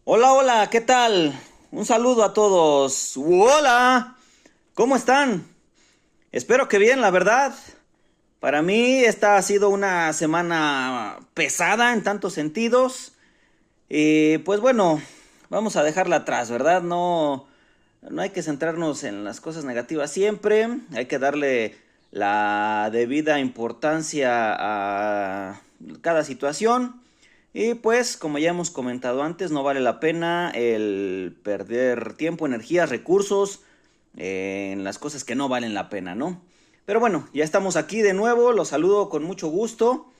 Hola, hola, ¿qué tal? Un saludo a todos. Hola, ¿cómo están? Espero que bien, la verdad. Para mí esta ha sido una semana pesada en tantos sentidos. Y pues bueno, vamos a dejarla atrás, ¿verdad? No hay que centrarnos en las cosas negativas siempre. Hay que darle la debida importancia a cada situación. Y pues, como ya hemos comentado antes, no vale la pena el perder tiempo, energía, recursos en las cosas que no valen la pena, ¿no? Pero bueno, ya estamos aquí de nuevo, los saludo con mucho gusto.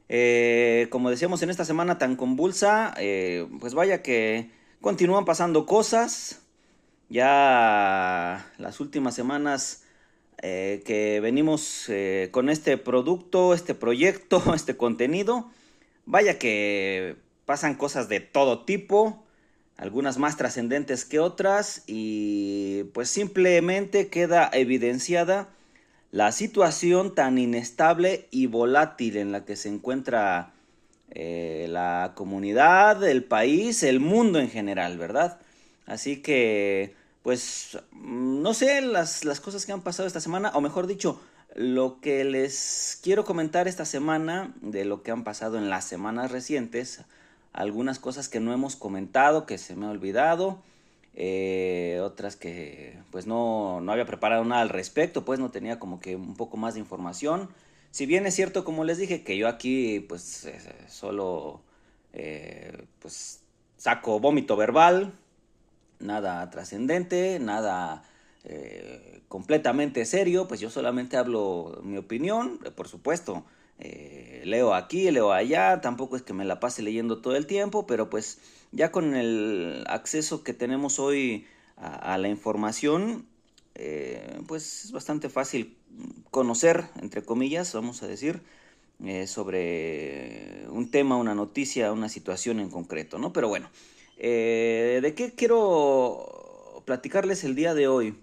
Como decíamos en esta semana tan convulsa, pues vaya que continúan pasando cosas. Ya las últimas semanas que venimos con este producto, este proyecto, este contenido, vaya que pasan cosas de todo tipo, algunas más trascendentes que otras, y pues simplemente queda evidenciada la situación tan inestable y volátil en la que se encuentra la comunidad, el país, el mundo en general, ¿verdad? Así que, pues, no sé las cosas que han pasado esta semana, o mejor dicho, lo que les quiero comentar esta semana de lo que han pasado en las semanas recientes, algunas cosas que no hemos comentado, que se me ha olvidado, otras que pues no había preparado nada al respecto, pues no tenía como que un poco más de información. Si bien es cierto, como les dije, que yo aquí pues solo pues saco vómito verbal, nada trascendente, nada completamente serio, pues yo solamente hablo mi opinión, por supuesto. Leo aquí, leo allá, tampoco es que me la pase leyendo todo el tiempo, pero pues ya con el acceso que tenemos hoy a la información, pues es bastante fácil conocer, entre comillas, vamos a decir, sobre un tema, una noticia, una situación en concreto, ¿no? Pero bueno, ¿de qué quiero platicarles el día de hoy?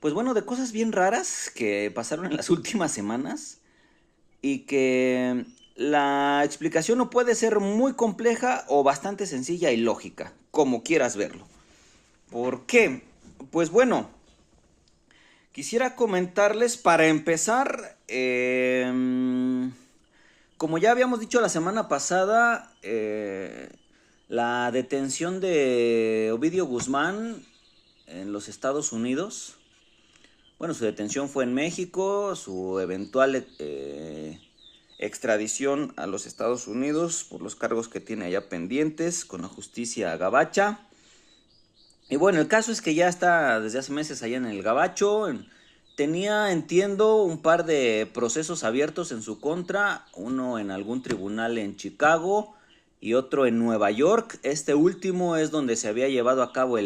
Pues bueno, de cosas bien raras que pasaron en las últimas semanas y que la explicación no puede ser muy compleja o bastante sencilla y lógica, como quieras verlo. ¿Por qué? Pues bueno, quisiera comentarles para empezar, como ya habíamos dicho la semana pasada, la detención de Ovidio Guzmán en los Estados Unidos. Bueno, su detención fue en México, su eventual extradición a los Estados Unidos por los cargos que tiene allá pendientes con la justicia gabacha. Y bueno, el caso es que ya está desde hace meses allá en el gabacho. Tenía, entiendo, un par de procesos abiertos en su contra, uno en algún tribunal en Chicago y otro en Nueva York. Este último es donde se había llevado a cabo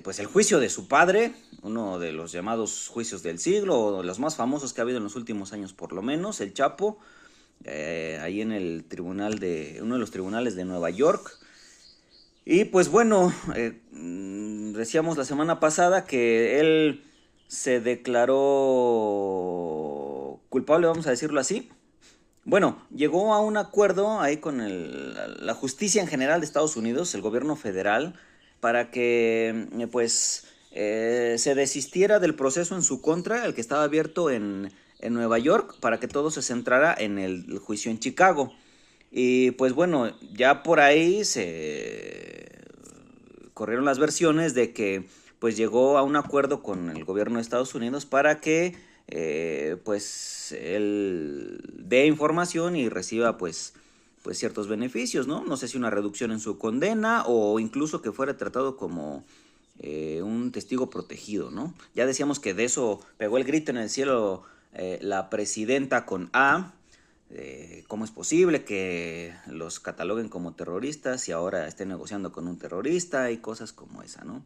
pues el juicio de su padre, uno de los llamados juicios del siglo, o de los más famosos que ha habido en los últimos años por lo menos, el Chapo, ahí en el tribunal uno de los tribunales de Nueva York. Y pues bueno, decíamos la semana pasada que él se declaró culpable, vamos a decirlo así. Bueno, llegó a un acuerdo ahí con la justicia en general de Estados Unidos, el gobierno federal, para que pues se desistiera del proceso en su contra, el que estaba abierto en Nueva York, para que todo se centrara en el juicio en Chicago. Y pues bueno, ya por ahí se corrieron las versiones de que pues llegó a un acuerdo con el gobierno de Estados Unidos para que pues él dé información y reciba pues ciertos beneficios, ¿no? No sé si una reducción en su condena o incluso que fuera tratado como un testigo protegido, ¿no? Ya decíamos que de eso pegó el grito en el cielo la presidenta con A. ¿Cómo es posible que los cataloguen como terroristas y ahora estén negociando con un terrorista y cosas como esa, ¿no?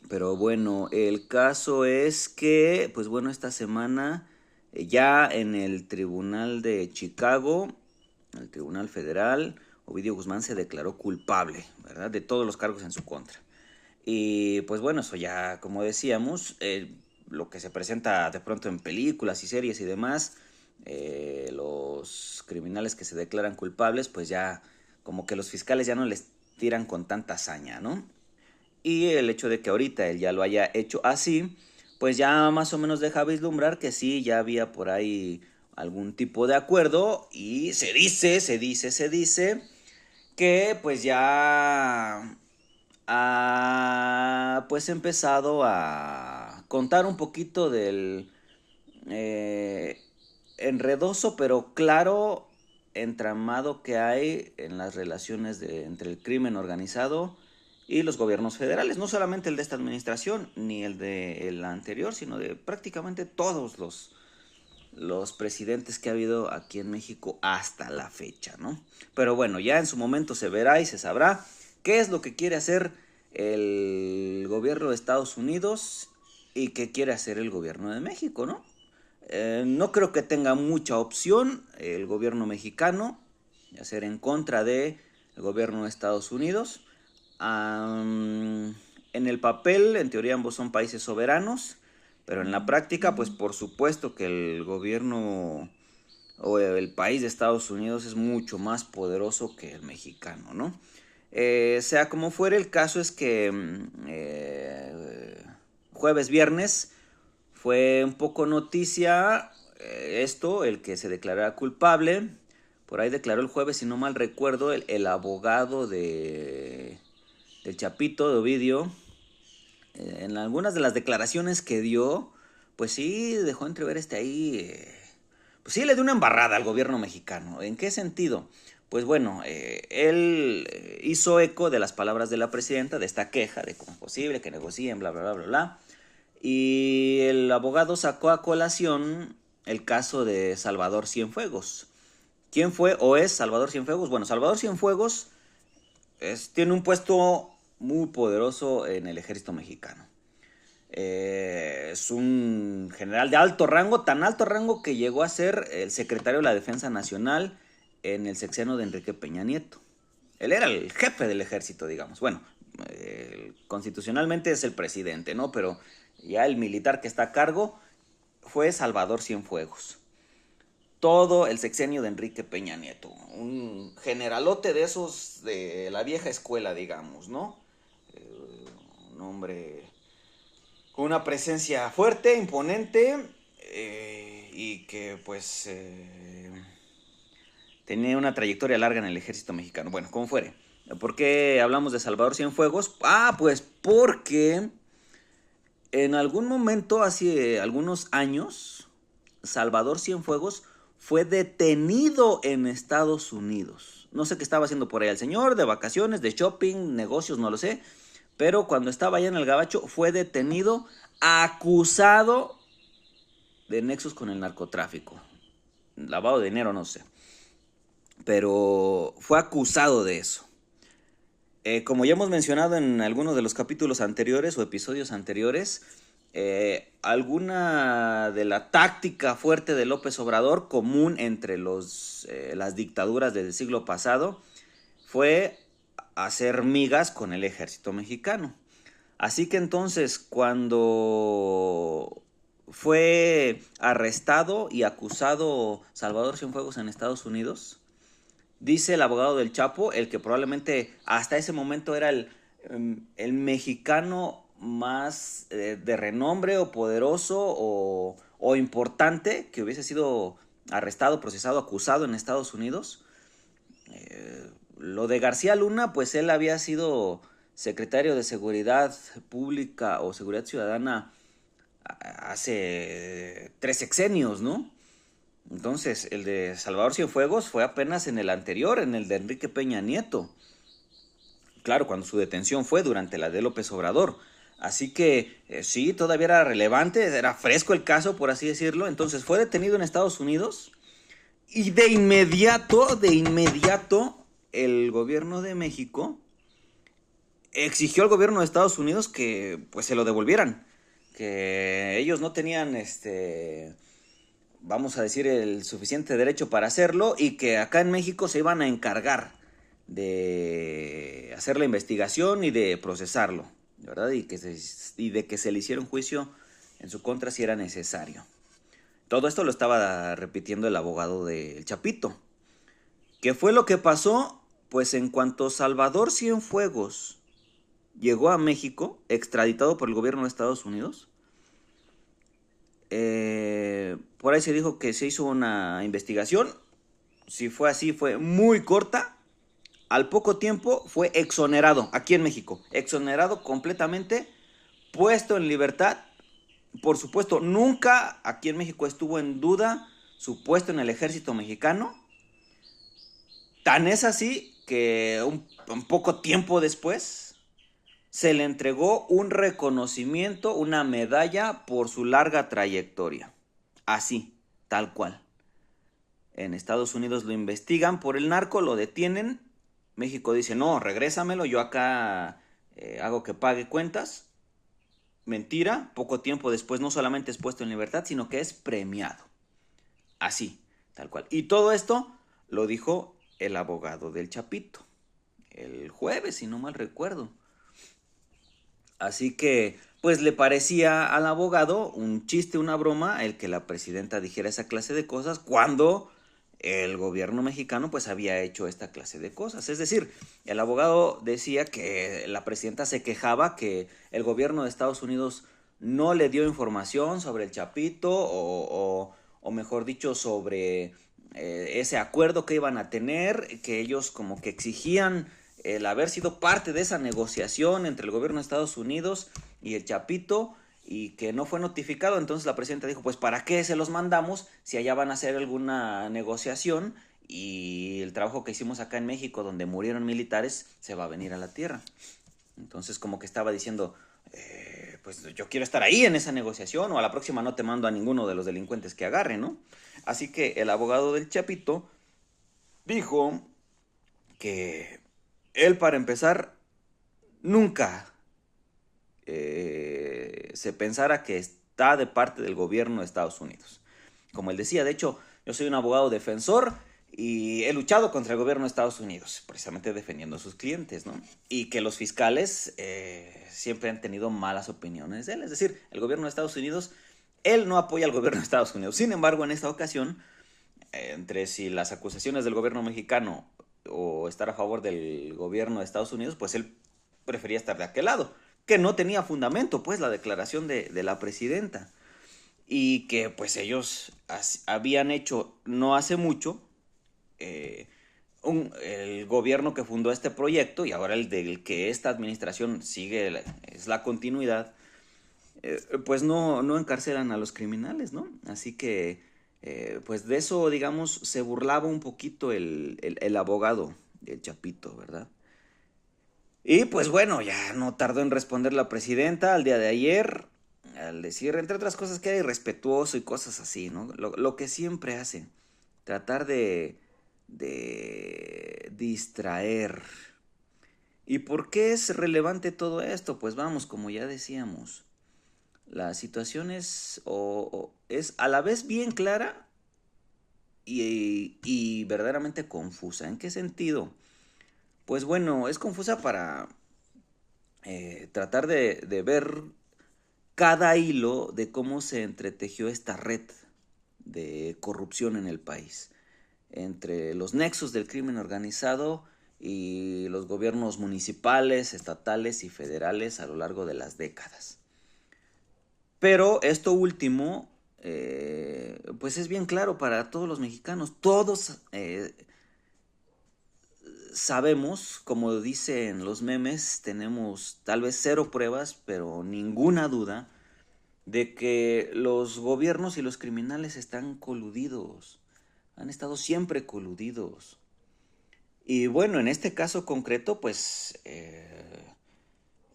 Pero bueno, el caso es que, pues bueno, esta semana ya en el Tribunal de Chicago, el Tribunal Federal, Ovidio Guzmán se declaró culpable, ¿verdad? De todos los cargos en su contra. Y pues bueno, eso ya, como decíamos, lo que se presenta de pronto en películas y series y demás, los criminales que se declaran culpables, pues ya como que los fiscales ya no les tiran con tanta hazaña, ¿no? Y el hecho de que ahorita él ya lo haya hecho así, pues ya más o menos deja vislumbrar que sí, ya había por ahí algún tipo de acuerdo y se dice que pues ya ha pues empezado a contar un poquito del eh, enredoso pero claro entramado que hay en las relaciones entre el crimen organizado y los gobiernos federales, no solamente el de esta administración ni el de la anterior, sino de prácticamente todos los presidentes que ha habido aquí en México hasta la fecha, ¿no? Pero bueno, ya en su momento se verá y se sabrá qué es lo que quiere hacer el gobierno de Estados Unidos y qué quiere hacer el gobierno de México, ¿no? No creo que tenga mucha opción el gobierno mexicano de hacer en contra del gobierno de Estados Unidos. En el papel, en teoría, ambos son países soberanos, pero en la práctica, pues por supuesto que el gobierno o el país de Estados Unidos es mucho más poderoso que el mexicano, ¿no? Sea como fuere, el caso es que jueves, viernes fue un poco noticia esto, el que se declarara culpable. Por ahí declaró el jueves, si no mal recuerdo, el abogado del Chapito, de Ovidio. En algunas de las declaraciones que dio, pues sí dejó entrever pues sí le dio una embarrada al gobierno mexicano. ¿En qué sentido? Pues bueno, él hizo eco de las palabras de la presidenta, de esta queja de cómo es posible que negocien, bla, bla, bla, bla, bla. Y el abogado sacó a colación el caso de Salvador Cienfuegos. ¿Quién fue o es Salvador Cienfuegos? Bueno, Salvador Cienfuegos tiene un puesto muy poderoso en el ejército mexicano. Es un general de alto rango, tan alto rango que llegó a ser el secretario de la Defensa Nacional en el sexenio de Enrique Peña Nieto. Él era el jefe del ejército, digamos. Bueno, constitucionalmente es el presidente, ¿no? Pero ya el militar que está a cargo fue Salvador Cienfuegos. Todo el sexenio de Enrique Peña Nieto. Un generalote de esos de la vieja escuela, digamos, ¿no? Un hombre con una presencia fuerte, imponente, y que pues tenía una trayectoria larga en el ejército mexicano. Bueno, como fuere. ¿Por qué hablamos de Salvador Cienfuegos? Pues porque en algún momento, hace algunos años, Salvador Cienfuegos fue detenido en Estados Unidos. No sé qué estaba haciendo por allá el señor, de vacaciones, de shopping, negocios, no lo sé. Pero cuando estaba allá en el Gabacho fue detenido, acusado de nexos con el narcotráfico. Lavado de dinero, no sé. Pero fue acusado de eso. Como ya hemos mencionado en algunos de los capítulos anteriores o episodios anteriores, alguna de la táctica fuerte de López Obrador, común entre las dictaduras del siglo pasado, fue hacer migas con el ejército mexicano. Así que entonces, cuando fue arrestado y acusado Salvador Cienfuegos en Estados Unidos, dice el abogado del Chapo, el que probablemente hasta ese momento era el mexicano más de renombre o poderoso o importante que hubiese sido arrestado, procesado, acusado en Estados Unidos. Lo de García Luna, pues él había sido secretario de Seguridad Pública o Seguridad Ciudadana hace 3 sexenios, ¿no? Entonces, el de Salvador Cienfuegos fue apenas en el anterior, en el de Enrique Peña Nieto. Claro, cuando su detención fue durante la de López Obrador. Así que sí, todavía era relevante, era fresco el caso, por así decirlo. Entonces fue detenido en Estados Unidos y de inmediato, el gobierno de México exigió al gobierno de Estados Unidos que pues se lo devolvieran. Que ellos no tenían vamos a decir, el suficiente derecho para hacerlo y que acá en México se iban a encargar de hacer la investigación y de procesarlo, ¿verdad? Y de que se le hiciera un juicio en su contra si era necesario. Todo esto lo estaba repitiendo el abogado del Chapito. ¿Qué fue lo que pasó? pues en cuanto Salvador Cienfuegos llegó a México, extraditado por el gobierno de Estados Unidos, por ahí se dijo que se hizo una investigación. Si fue así, fue muy corta. Al poco tiempo fue exonerado aquí en México. Exonerado completamente, puesto en libertad. Por supuesto, nunca aquí en México estuvo en duda su puesto en el ejército mexicano. Tan es así que un poco tiempo después se le entregó un reconocimiento, una medalla por su larga trayectoria. Así, tal cual. En Estados Unidos lo investigan por el narco, lo detienen. México dice, no, regrésamelo, yo acá hago que pague cuentas. Mentira, poco tiempo después no solamente es puesto en libertad, sino que es premiado. Así, tal cual. Y todo esto lo dijo el abogado del Chapito, el jueves, si no mal recuerdo. Así que, pues le parecía al abogado un chiste, una broma, el que la presidenta dijera esa clase de cosas cuando el gobierno mexicano pues había hecho esta clase de cosas. Es decir, el abogado decía que la presidenta se quejaba que el gobierno de Estados Unidos no le dio información sobre el Chapito o mejor dicho, sobre ese acuerdo que iban a tener, que ellos como que exigían el haber sido parte de esa negociación entre el gobierno de Estados Unidos y el Chapito, y que no fue notificado. Entonces la presidenta dijo, pues ¿para qué se los mandamos si allá van a hacer alguna negociación y el trabajo que hicimos acá en México donde murieron militares se va a venir a la tierra? Entonces como que estaba diciendo, pues yo quiero estar ahí en esa negociación, o a la próxima no te mando a ninguno de los delincuentes que agarre, ¿no? Así que el abogado del Chapito dijo que él, para empezar, nunca se pensara que está de parte del gobierno de Estados Unidos. Como él decía, de hecho, yo soy un abogado defensor y he luchado contra el gobierno de Estados Unidos, precisamente defendiendo a sus clientes, ¿no? Y que los fiscales siempre han tenido malas opiniones de él. Es decir, el gobierno de Estados Unidos, él no apoya al gobierno de Estados Unidos. Sin embargo, en esta ocasión, entre si las acusaciones del gobierno mexicano o estar a favor del gobierno de Estados Unidos, pues él prefería estar de aquel lado, que no tenía fundamento, pues, la declaración de la presidenta, y que pues ellos habían hecho no hace mucho el gobierno que fundó este proyecto y ahora el del que esta administración sigue, es la continuidad, pues no encarcelan a los criminales, ¿no? Así que pues de eso, digamos, se burlaba un poquito el abogado del Chapito, ¿verdad? Y pues bueno, ya no tardó en responder la presidenta al día de ayer, al decir, entre otras cosas, que era irrespetuoso y cosas así, ¿no? Lo que siempre hace, tratar de distraer. ¿Y por qué es relevante todo esto? Pues vamos, como ya decíamos, la situación es a la vez bien clara y verdaderamente confusa. ¿En qué sentido? Pues bueno, es confusa para tratar de ver cada hilo de cómo se entretejió esta red de corrupción en el país, entre los nexos del crimen organizado y los gobiernos municipales, estatales y federales a lo largo de las décadas. Pero esto último, pues es bien claro para todos los mexicanos. Todos sabemos, como dicen los memes, tenemos tal vez cero pruebas, pero ninguna duda de que los gobiernos y los criminales están coludidos. Han estado siempre coludidos. Y bueno, en este caso concreto, pues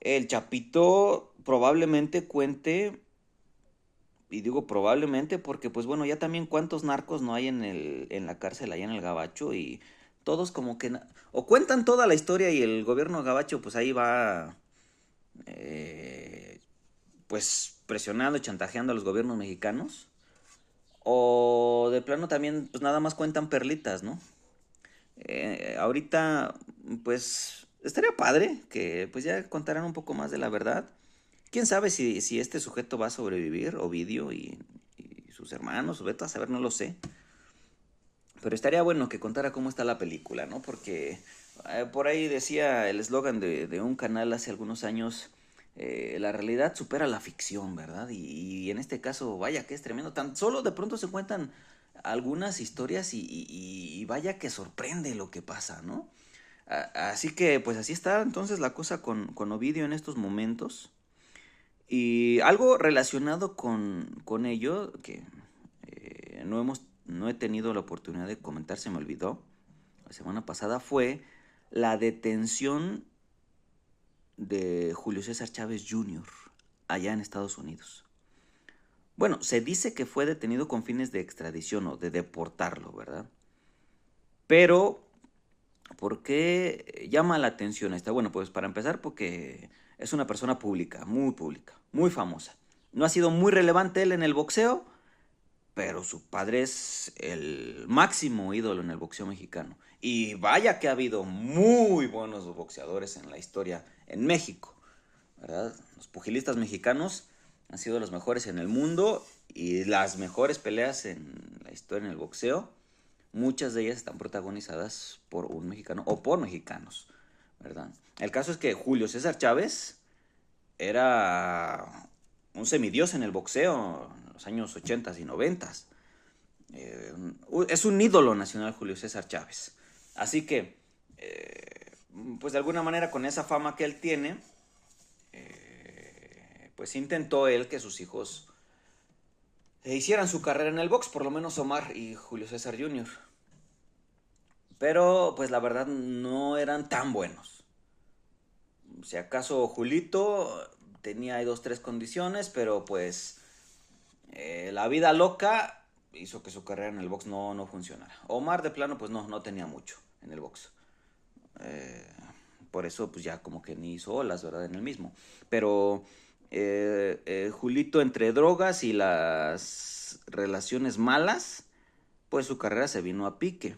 el Chapito probablemente cuente, y digo probablemente porque pues bueno, ya también cuántos narcos no hay en la cárcel allá en el Gabacho, y todos como que o cuentan toda la historia y el gobierno gabacho pues ahí va pues presionando y chantajeando a los gobiernos mexicanos, o de plano también pues nada más cuentan perlitas, ¿no? Ahorita pues estaría padre que pues ya contaran un poco más de la verdad. Quién sabe si este sujeto va a sobrevivir, Ovidio y sus hermanos, o vete a saber, no lo sé. Pero estaría bueno que contara cómo está la película, ¿no? Porque Por ahí decía el eslogan de un canal hace algunos años, la realidad supera la ficción, ¿verdad? Y en este caso, vaya que es tremendo. Tan solo de pronto se cuentan algunas historias y vaya que sorprende lo que pasa, ¿no? Así que pues así está entonces la cosa con Ovidio en estos momentos. Y algo relacionado con ello, que no he tenido la oportunidad de comentar, se me olvidó, la semana pasada, fue la detención de Julio César Chávez Jr. allá en Estados Unidos. Bueno, se dice que fue detenido con fines de extradición o de deportarlo, ¿verdad? Pero, ¿por qué llama la atención esta? Bueno, pues para empezar porque es una persona pública, muy famosa. No ha sido muy relevante él en el boxeo, pero su padre es el máximo ídolo en el boxeo mexicano. Y vaya que ha habido muy buenos boxeadores en la historia en México, ¿verdad? Los pugilistas mexicanos han sido los mejores en el mundo y las mejores peleas en la historia en el boxeo, muchas de ellas están protagonizadas por un mexicano o por mexicanos, ¿verdad? El caso es que Julio César Chávez era un semidios en el boxeo en los años 80 y 90. Es un ídolo nacional Julio César Chávez. Así que, pues de alguna manera con esa fama que él tiene, pues intentó él que sus hijos hicieran su carrera en el box, por lo menos Omar y Julio César Jr. Pero pues la verdad no eran tan buenos. Si acaso Julito tenía ahí dos, tres condiciones, pero pues la vida loca hizo que su carrera en el box no funcionara. Omar de plano pues no tenía mucho en el box. Eh, por eso pues ya como que ni hizo olas, ¿verdad? En el mismo. Pero Julito entre drogas y las relaciones malas, pues su carrera se vino a pique.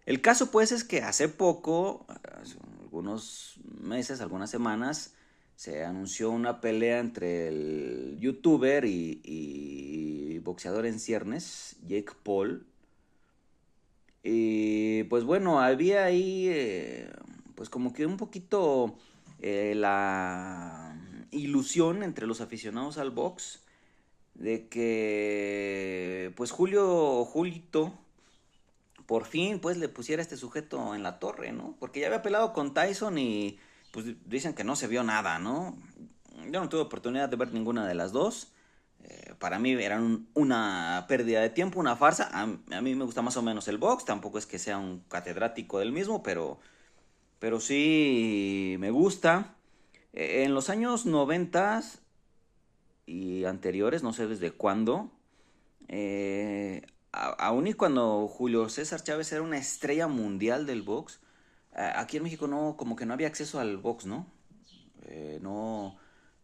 El caso pues es que hace poco, hace algunos meses, algunas semanas, se anunció una pelea entre el youtuber y boxeador en ciernes, Jake Paul. Y pues bueno, había ahí pues como que un poquito la ilusión entre los aficionados al box de que pues Julito por fin pues le pusiera a este sujeto en la torre, ¿no? Porque ya había peleado con Tyson y pues dicen que no se vio nada, ¿no? Yo no tuve oportunidad de ver ninguna de las dos. Para mí eran una pérdida de tiempo, una farsa. A mí me gusta más o menos el box, tampoco es que sea un catedrático del mismo, pero sí me gusta. En los años 90 y anteriores, no sé desde cuándo, aún y cuando Julio César Chávez era una estrella mundial del box, aquí en México no, como que no había acceso al box, ¿no? No,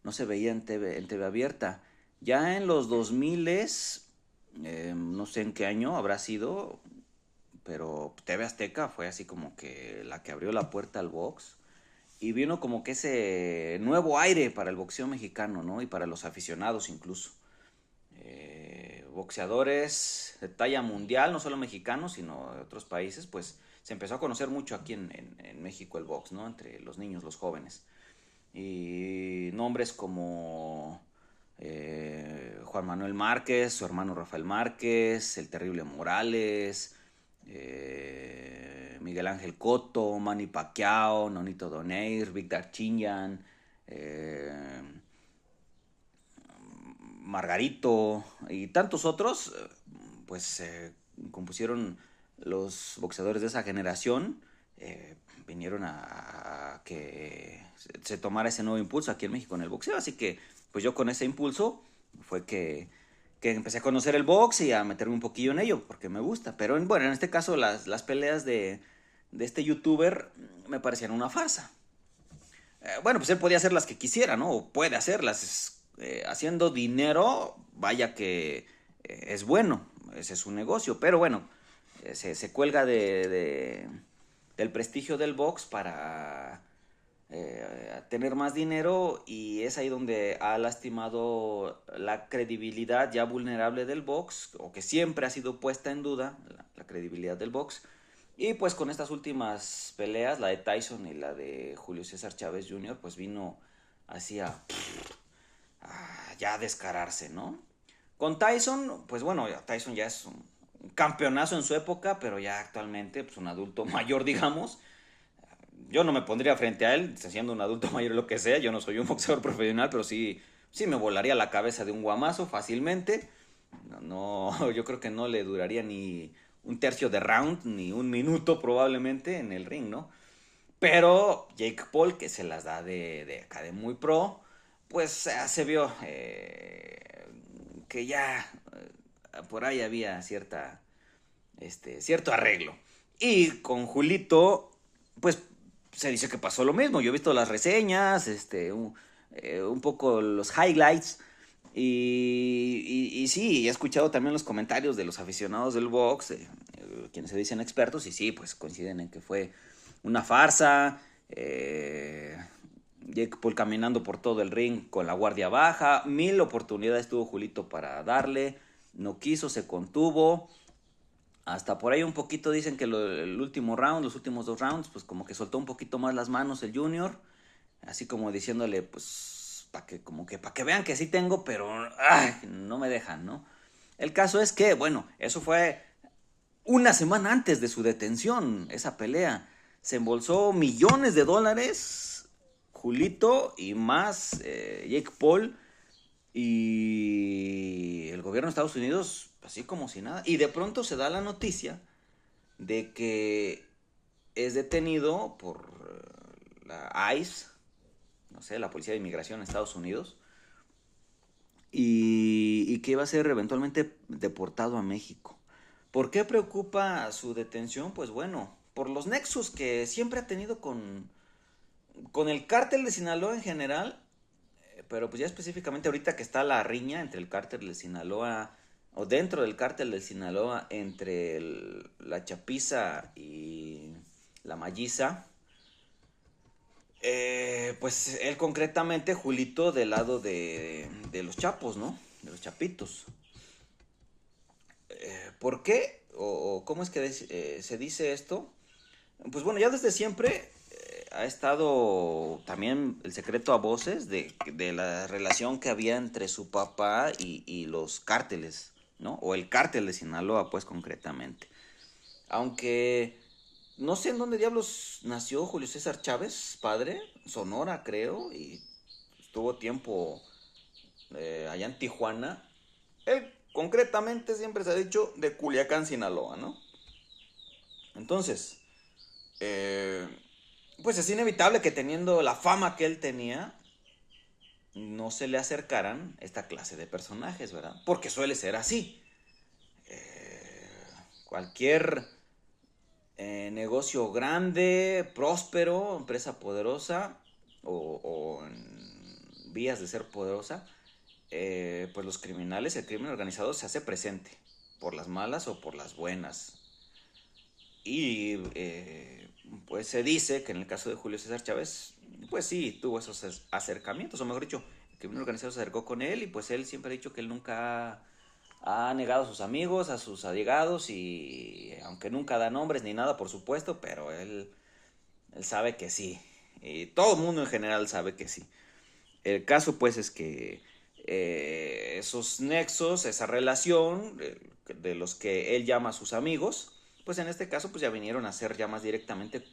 no se veía en TV abierta. Ya en los 2000, no sé en qué año habrá sido, pero TV Azteca fue así como que la que abrió la puerta al box. Y vino como que ese nuevo aire para el boxeo mexicano, ¿no? Y para los aficionados incluso. Boxeadores de talla mundial, no solo mexicanos, sino de otros países, pues se empezó a conocer mucho aquí en México el box, ¿no? Entre los niños, los jóvenes. Y nombres como Juan Manuel Márquez, su hermano Rafael Márquez, el Terrible Morales, Miguel Ángel Cotto, Manny Pacquiao, Nonito Donaire, Victor Chinyan, Margarito y tantos otros, pues compusieron los boxeadores de esa generación, vinieron a que se tomara ese nuevo impulso aquí en México en el boxeo, así que pues yo con ese impulso fue que empecé a conocer el box y a meterme un poquillo en ello, porque me gusta, pero bueno, en este caso las peleas de este youtuber me parecían una farsa. Bueno, pues él podía hacer las que quisiera, ¿no? O puede hacerlas. Haciendo dinero, vaya que es bueno, ese es un negocio, pero bueno, se cuelga del prestigio del box para tener más dinero y es ahí donde ha lastimado la credibilidad ya vulnerable del box, o que siempre ha sido puesta en duda, la credibilidad del box, Y pues con estas últimas peleas, la de Tyson y la de Julio César Chávez Jr., pues vino así a ya descararse, ¿no? Con Tyson, pues bueno, Tyson ya es un campeonazo en su época, pero ya actualmente, pues un adulto mayor, digamos. Yo no me pondría frente a él, siendo un adulto mayor o lo que sea. Yo no soy un boxeador profesional, pero sí me volaría la cabeza de un guamazo fácilmente. No, yo creo que no le duraría ni un tercio de round, ni un minuto probablemente en el ring, ¿no? Pero Jake Paul, que se las da de acá de muy pro, pues se vio que ya por ahí había cierto arreglo. Y con Julito, pues se dice que pasó lo mismo. Yo he visto las reseñas, un poco los highlights. Y sí, he escuchado también los comentarios de los aficionados del box, quienes se dicen expertos, y sí, pues coinciden en que fue una farsa. Jake Paul caminando por todo el ring con la guardia baja. Mil oportunidades tuvo Julito para darle. No quiso, se contuvo. Hasta por ahí un poquito dicen que el último round, los últimos 2 rounds, pues como que soltó un poquito más las manos el Junior. Así como diciéndole, pues, para que vean que sí tengo, pero ay, no me dejan, ¿no? El caso es que, bueno, eso fue una semana antes de su detención, esa pelea. Se embolsó millones de dólares, Julito y más Jake Paul. Y el gobierno de Estados Unidos, así como si nada. Y de pronto se da la noticia de que es detenido por la ICE, no sé, la Policía de Inmigración de Estados Unidos, y que iba a ser eventualmente deportado a México. ¿Por qué preocupa su detención? Pues bueno, por los nexos que siempre ha tenido con el cártel de Sinaloa en general, pero pues ya específicamente ahorita que está la riña entre el cártel de Sinaloa, o dentro del cártel de Sinaloa, entre la Chapiza y la Malliza, pues él concretamente, Julito, del lado de los chapos, ¿no? De los chapitos. ¿Por qué? ¿O cómo es que se dice esto? Pues bueno, ya desde siempre ha estado también el secreto a voces de la relación que había entre su papá y los cárteles, ¿no? O el cártel de Sinaloa, pues concretamente. Aunque no sé en dónde diablos nació Julio César Chávez, padre, Sonora creo, y estuvo tiempo allá en Tijuana. Él concretamente siempre se ha dicho de Culiacán, Sinaloa, ¿no? Entonces, eh, pues es inevitable que teniendo la fama que él tenía, no se le acercaran esta clase de personajes, ¿verdad? Porque suele ser así. Cualquier negocio grande, próspero, empresa poderosa o en vías de ser poderosa, pues los criminales, el crimen organizado se hace presente, por las malas o por las buenas. Y pues se dice que en el caso de Julio César Chávez, pues sí, tuvo esos acercamientos, o mejor dicho, el crimen organizado se acercó con él y pues él siempre ha dicho que él nunca ha negado a sus amigos, a sus allegados y aunque nunca da nombres ni nada, por supuesto, pero él sabe que sí. Y todo el mundo en general sabe que sí. El caso pues es que esos nexos, esa relación de los que él llama a sus amigos, pues en este caso pues ya vinieron a ser ya más directamente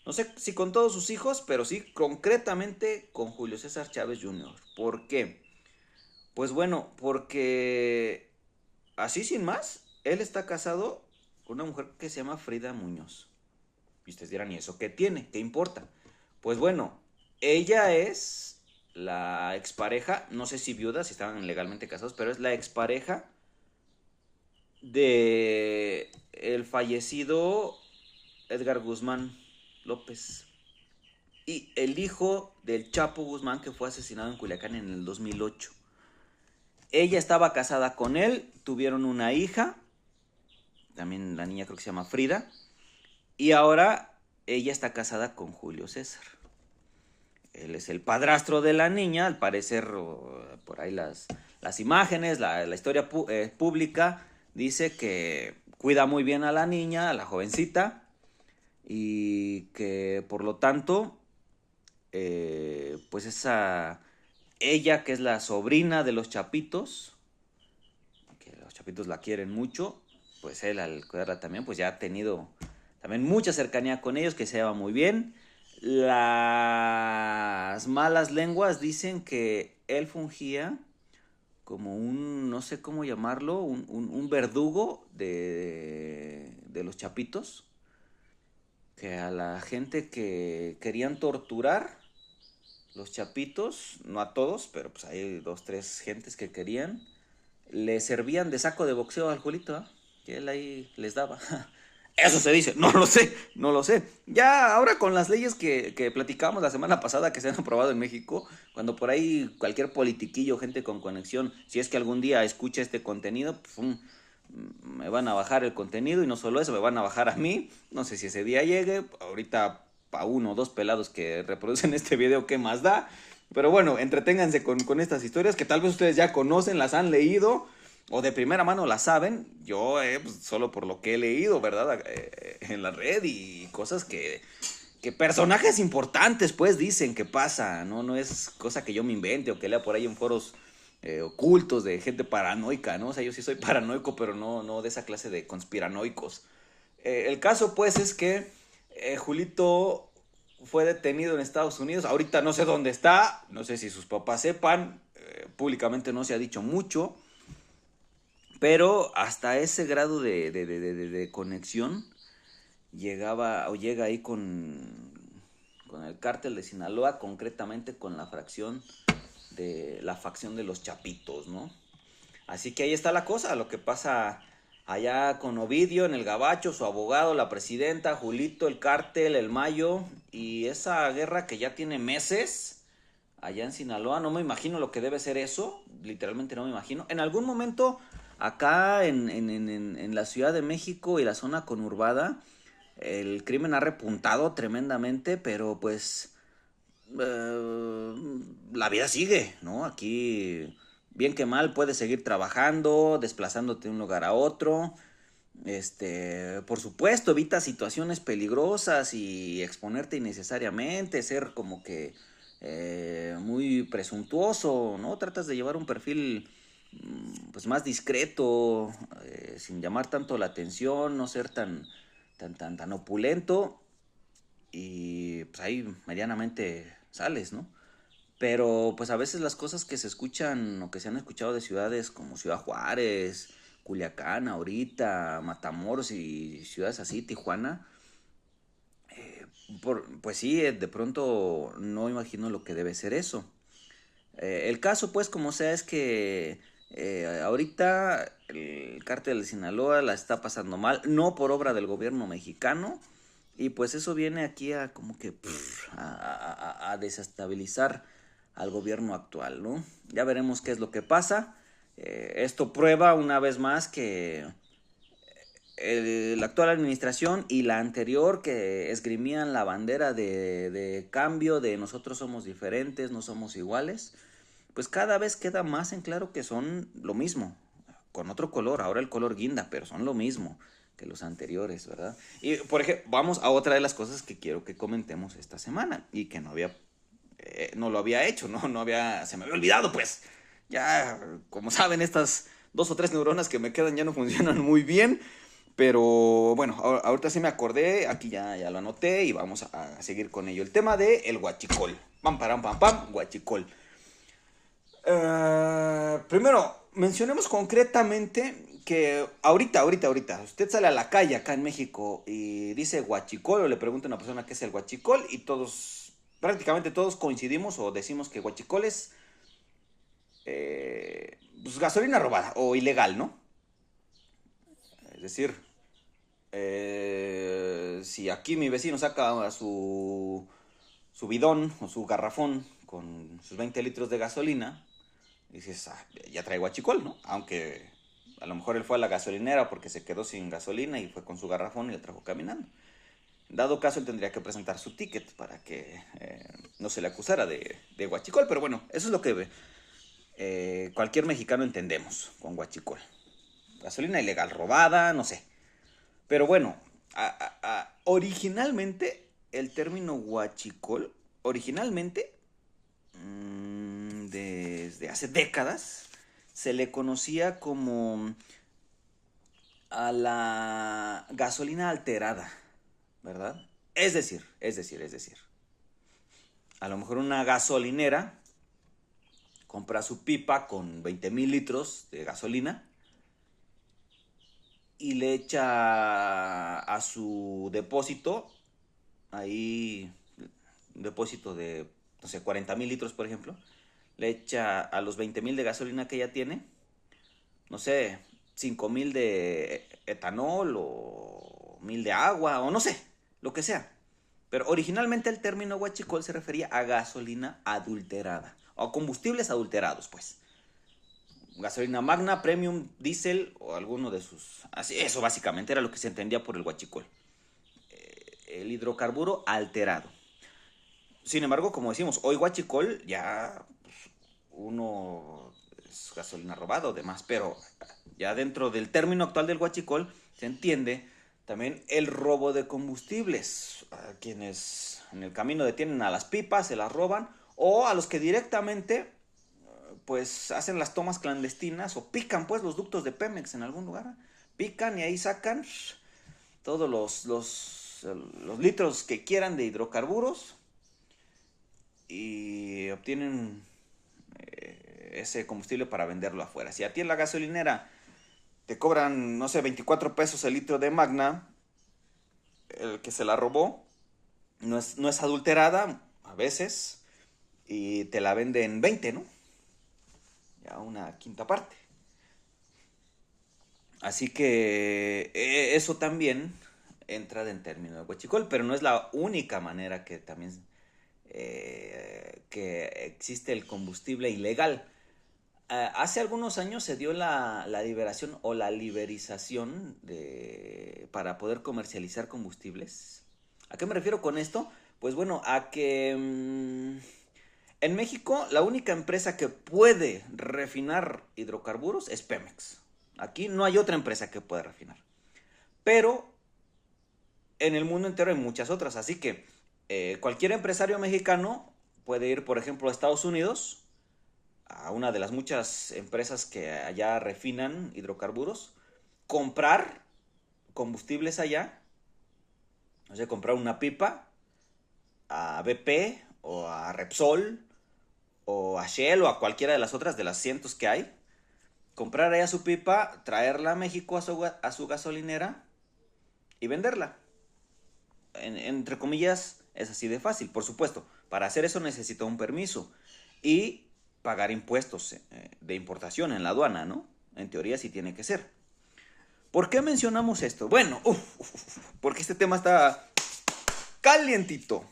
no sé si con todos sus hijos, pero sí concretamente con Julio César Chávez Jr. ¿Por qué? Pues bueno, porque así sin más, él está casado con una mujer que se llama Frida Muñoz. Y ustedes dirán, ¿y eso qué tiene? ¿Qué importa? Pues bueno, ella es la expareja, no sé si viuda, si estaban legalmente casados, pero es la expareja de el fallecido Edgar Guzmán López. Y el hijo del Chapo Guzmán que fue asesinado en Culiacán en el 2008. Ella estaba casada con él, tuvieron una hija, también la niña creo que se llama Frida, y ahora ella está casada con Julio César. Él es el padrastro de la niña, al parecer por ahí las imágenes, la historia pública dice que cuida muy bien a la niña, a la jovencita, y que por lo tanto, pues ella que es la sobrina de los Chapitos, que los Chapitos la quieren mucho, pues él al cuidarla también, pues ya ha tenido también mucha cercanía con ellos, que se lleva muy bien. Las malas lenguas dicen que él fungía como un, no sé cómo llamarlo, un verdugo de los Chapitos, que a la gente que querían torturar los Chapitos, no a todos, pero pues hay dos, tres gentes que querían, le servían de saco de boxeo al Julito, ¿eh? Que él ahí les daba. Eso se dice, no lo sé, no lo sé. Ya ahora con las leyes que platicamos la semana pasada que se han aprobado en México, cuando por ahí cualquier politiquillo, gente con conexión, si es que algún día escucha este contenido, me van a bajar el contenido y no solo eso, me van a bajar a mí. No sé si ese día llegue, ahorita pa' uno o dos pelados que reproducen este video, ¿qué más da? Pero bueno, entreténganse con estas historias que tal vez ustedes ya conocen, las han leído o de primera mano las saben. Yo pues, solo por lo que he leído, ¿verdad? En la red y cosas que personajes importantes pues dicen que pasa, ¿no? No es cosa que yo me invente o que lea por ahí en foros ocultos de gente paranoica, ¿no? O sea, yo sí soy paranoico, pero no de esa clase de conspiranoicos. El caso pues es que Julito fue detenido en Estados Unidos. Ahorita no sé dónde está, no sé si sus papás sepan, públicamente no se ha dicho mucho, pero hasta ese grado de conexión llegaba o llega ahí con el cártel de Sinaloa, concretamente con la facción de los Chapitos, ¿no? Así que ahí está la cosa, lo que pasa allá con Ovidio en el Gabacho, su abogado, la presidenta, Julito, el cártel, el Mayo, y esa guerra que ya tiene meses allá en Sinaloa. No me imagino lo que debe ser eso, literalmente no me imagino. En algún momento acá en la Ciudad de México y la zona conurbada, el crimen ha repuntado tremendamente, pero pues la vida sigue, ¿no? Aquí, bien que mal, puedes seguir trabajando, desplazándote de un lugar a otro. Por supuesto, evita situaciones peligrosas y exponerte innecesariamente, ser como que muy presuntuoso, ¿no? Tratas de llevar un perfil pues más discreto, sin llamar tanto la atención, no ser tan opulento y pues ahí medianamente sales, ¿no? Pero pues a veces las cosas que se escuchan o que se han escuchado de ciudades como Ciudad Juárez, Culiacán ahorita, Matamoros y ciudades así, Tijuana, pues sí, de pronto no imagino lo que debe ser eso. El caso pues como sea es que ahorita el cártel de Sinaloa la está pasando mal, no por obra del gobierno mexicano, y pues eso viene aquí a como que a desestabilizar al gobierno actual, ¿no? Ya veremos qué es lo que pasa. Esto prueba una vez más que la actual administración y la anterior, que esgrimían la bandera de cambio, de nosotros somos diferentes, no somos iguales, pues cada vez queda más en claro que son lo mismo, con otro color, ahora el color guinda, pero son lo mismo que los anteriores, ¿verdad? Y por ejemplo, vamos a otra de las cosas que quiero que comentemos esta semana y que no lo había hecho, se me había olvidado, pues. Ya, como saben, estas 2 o 3 neuronas que me quedan ya no funcionan muy bien. Pero bueno, ahorita sí me acordé, aquí ya lo anoté y vamos a seguir con ello. El tema de el huachicol. Pam, param, pam, pam, huachicol. Primero, mencionemos concretamente que ahorita, usted sale a la calle acá en México y dice huachicol o le pregunta a una persona qué es el huachicol y prácticamente todos coincidimos o decimos que huachicol es pues gasolina robada o ilegal, ¿no? Es decir, si aquí mi vecino saca su bidón o su garrafón con sus 20 litros de gasolina, dices, ya trae huachicol, ¿no? Aunque a lo mejor él fue a la gasolinera porque se quedó sin gasolina y fue con su garrafón y le trajo caminando. En dado caso, él tendría que presentar su ticket para que no se le acusara de huachicol, pero bueno, eso es lo que cualquier mexicano entendemos con huachicol. Gasolina ilegal robada, no sé. Pero bueno, originalmente el término huachicol, originalmente, desde hace décadas, se le conocía como a la gasolina alterada, ¿verdad? Es decir, a lo mejor una gasolinera compra su pipa con 20,000 litros de gasolina y le echa a su depósito, ahí, un depósito de, no sé, 40,000 litros, por ejemplo, le echa a los 20,000 de gasolina que ella tiene, no sé, 5,000 de etanol o 1,000 de agua o no sé, lo que sea. Pero originalmente el término huachicol se refería a gasolina adulterada o combustibles adulterados, pues. Gasolina magna, premium, diésel o alguno de sus... Así, eso básicamente era lo que se entendía por el huachicol. El hidrocarburo alterado. Sin embargo, como decimos, hoy huachicol ya pues, uno es gasolina robada o demás, pero ya dentro del término actual del huachicol se entiende también el robo de combustibles. A quienes en el camino detienen a las pipas, se las roban, o a los que directamente pues hacen las tomas clandestinas o pican pues los ductos de Pemex en algún lugar. Pican y ahí sacan todos los litros que quieran de hidrocarburos y obtienen ese combustible para venderlo afuera. Si a ti en la gasolinera te cobran, no sé, 24 pesos el litro de Magna, el que se la robó no es adulterada a veces y te la venden 20, ¿no? Ya una quinta parte. Así que eso también entra en términos de huachicol, pero no es la única manera que también que existe el combustible ilegal. Hace algunos años se dio la liberación o la liberización para poder comercializar combustibles. ¿A qué me refiero con esto? Pues bueno, a que en México la única empresa que puede refinar hidrocarburos es Pemex. Aquí no hay otra empresa que pueda refinar. Pero en el mundo entero hay muchas otras. Así que cualquier empresario mexicano puede ir, por ejemplo, a Estados Unidos, a una de las muchas empresas que allá refinan hidrocarburos, comprar combustibles allá, no sé, comprar una pipa a BP o a Repsol o a Shell o a cualquiera de las otras de las cientos que hay, comprar allá su pipa, traerla a México a su gasolinera y venderla. Entre comillas, es así de fácil. Por supuesto, para hacer eso necesita un permiso y pagar impuestos de importación en la aduana, ¿no? En teoría sí tiene que ser. ¿Por qué mencionamos esto? Bueno, porque este tema está calientito.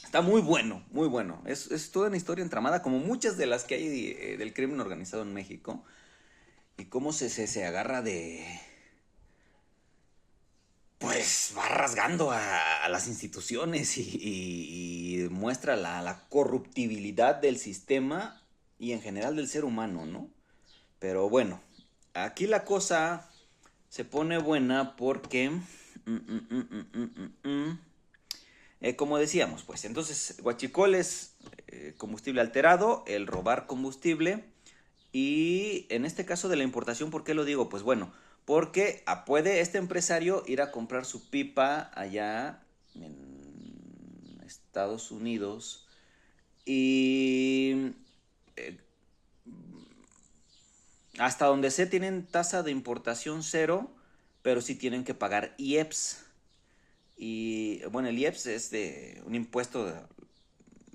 Está muy bueno, muy bueno. Es toda una historia entramada, como muchas de las que hay del crimen organizado en México. Y cómo se agarra de... Pues va rasgando a las instituciones y muestra la corruptibilidad del sistema y en general del ser humano, ¿no? Pero bueno, aquí la cosa se pone buena porque... como decíamos, pues entonces huachicol es combustible alterado, el robar combustible y en este caso de la importación, ¿por qué lo digo? Pues bueno, porque puede este empresario ir a comprar su pipa allá en Estados Unidos y hasta donde sé tienen tasa de importación cero, pero sí tienen que pagar IEPS. Y bueno, el IEPS es de un impuesto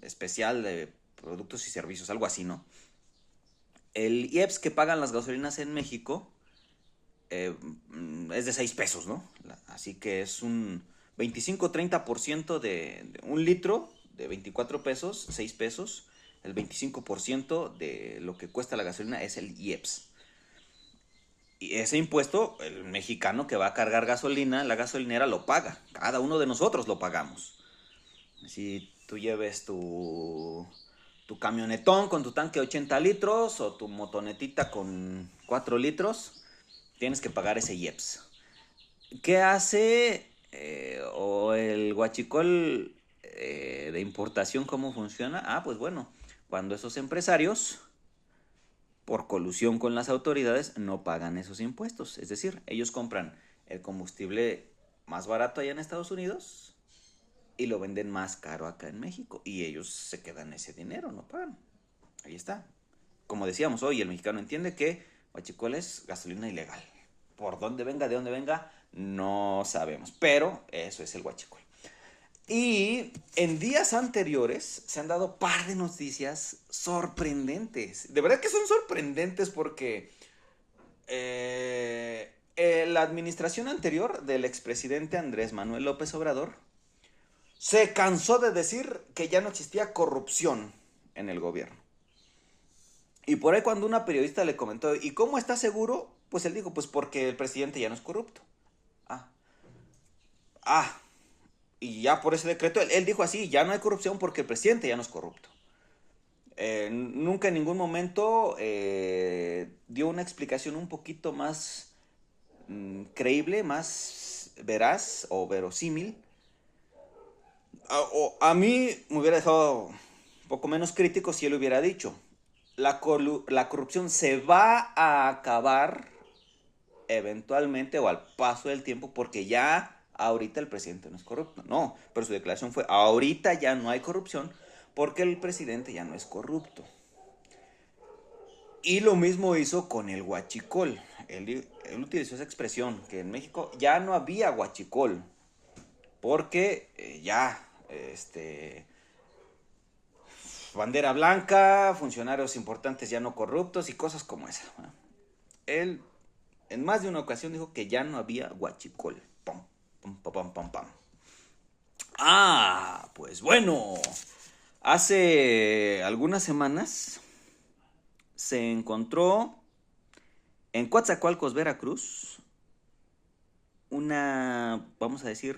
especial de productos y servicios, algo así, ¿no? El IEPS que pagan las gasolinas en México es de 6 pesos, ¿no? Así que es un 25-30% de un litro de 24 pesos, 6 pesos. El 25% de lo que cuesta la gasolina es el IEPS. Y ese impuesto, el mexicano que va a cargar gasolina, la gasolinera lo paga. Cada uno de nosotros lo pagamos. Si tú lleves tu camionetón con tu tanque de 80 litros o tu motonetita con 4 litros, tienes que pagar ese IEPS. ¿Qué hace o el huachicol de importación, cómo funciona? Ah, pues bueno, cuando esos empresarios, por colusión con las autoridades, no pagan esos impuestos. Es decir, ellos compran el combustible más barato allá en Estados Unidos y lo venden más caro acá en México. Y ellos se quedan ese dinero, no pagan. Ahí está. Como decíamos hoy, el mexicano entiende que huachicol es gasolina ilegal. Por dónde venga, de dónde venga, no sabemos. Pero eso es el huachicol. Y en días anteriores se han dado par de noticias sorprendentes. De verdad que son sorprendentes porque la administración anterior del expresidente Andrés Manuel López Obrador se cansó de decir que ya no existía corrupción en el gobierno. Y por ahí cuando una periodista le comentó, ¿y cómo está seguro? Pues él dijo, pues porque el presidente ya no es corrupto. Ah, ah, y ya por ese decreto, él dijo así, ya no hay corrupción porque el presidente ya no es corrupto. Nunca en ningún momento dio una explicación un poquito más creíble, más veraz o verosímil. A mí me hubiera dejado un poco menos crítico si él hubiera dicho, la corrupción se va a acabar eventualmente o al paso del tiempo porque ya ahorita el presidente no es corrupto. No, pero su declaración fue, ahorita ya no hay corrupción porque el presidente ya no es corrupto. Y lo mismo hizo con el huachicol. Él utilizó esa expresión, que en México ya no había huachicol, porque bandera blanca, funcionarios importantes ya no corruptos y cosas como esa. Él en más de una ocasión dijo que ya no había huachicol. Pam, pam, pam, pam, pam, pam. Ah, pues bueno, hace algunas semanas se encontró en Coatzacoalcos, Veracruz, una, vamos a decir,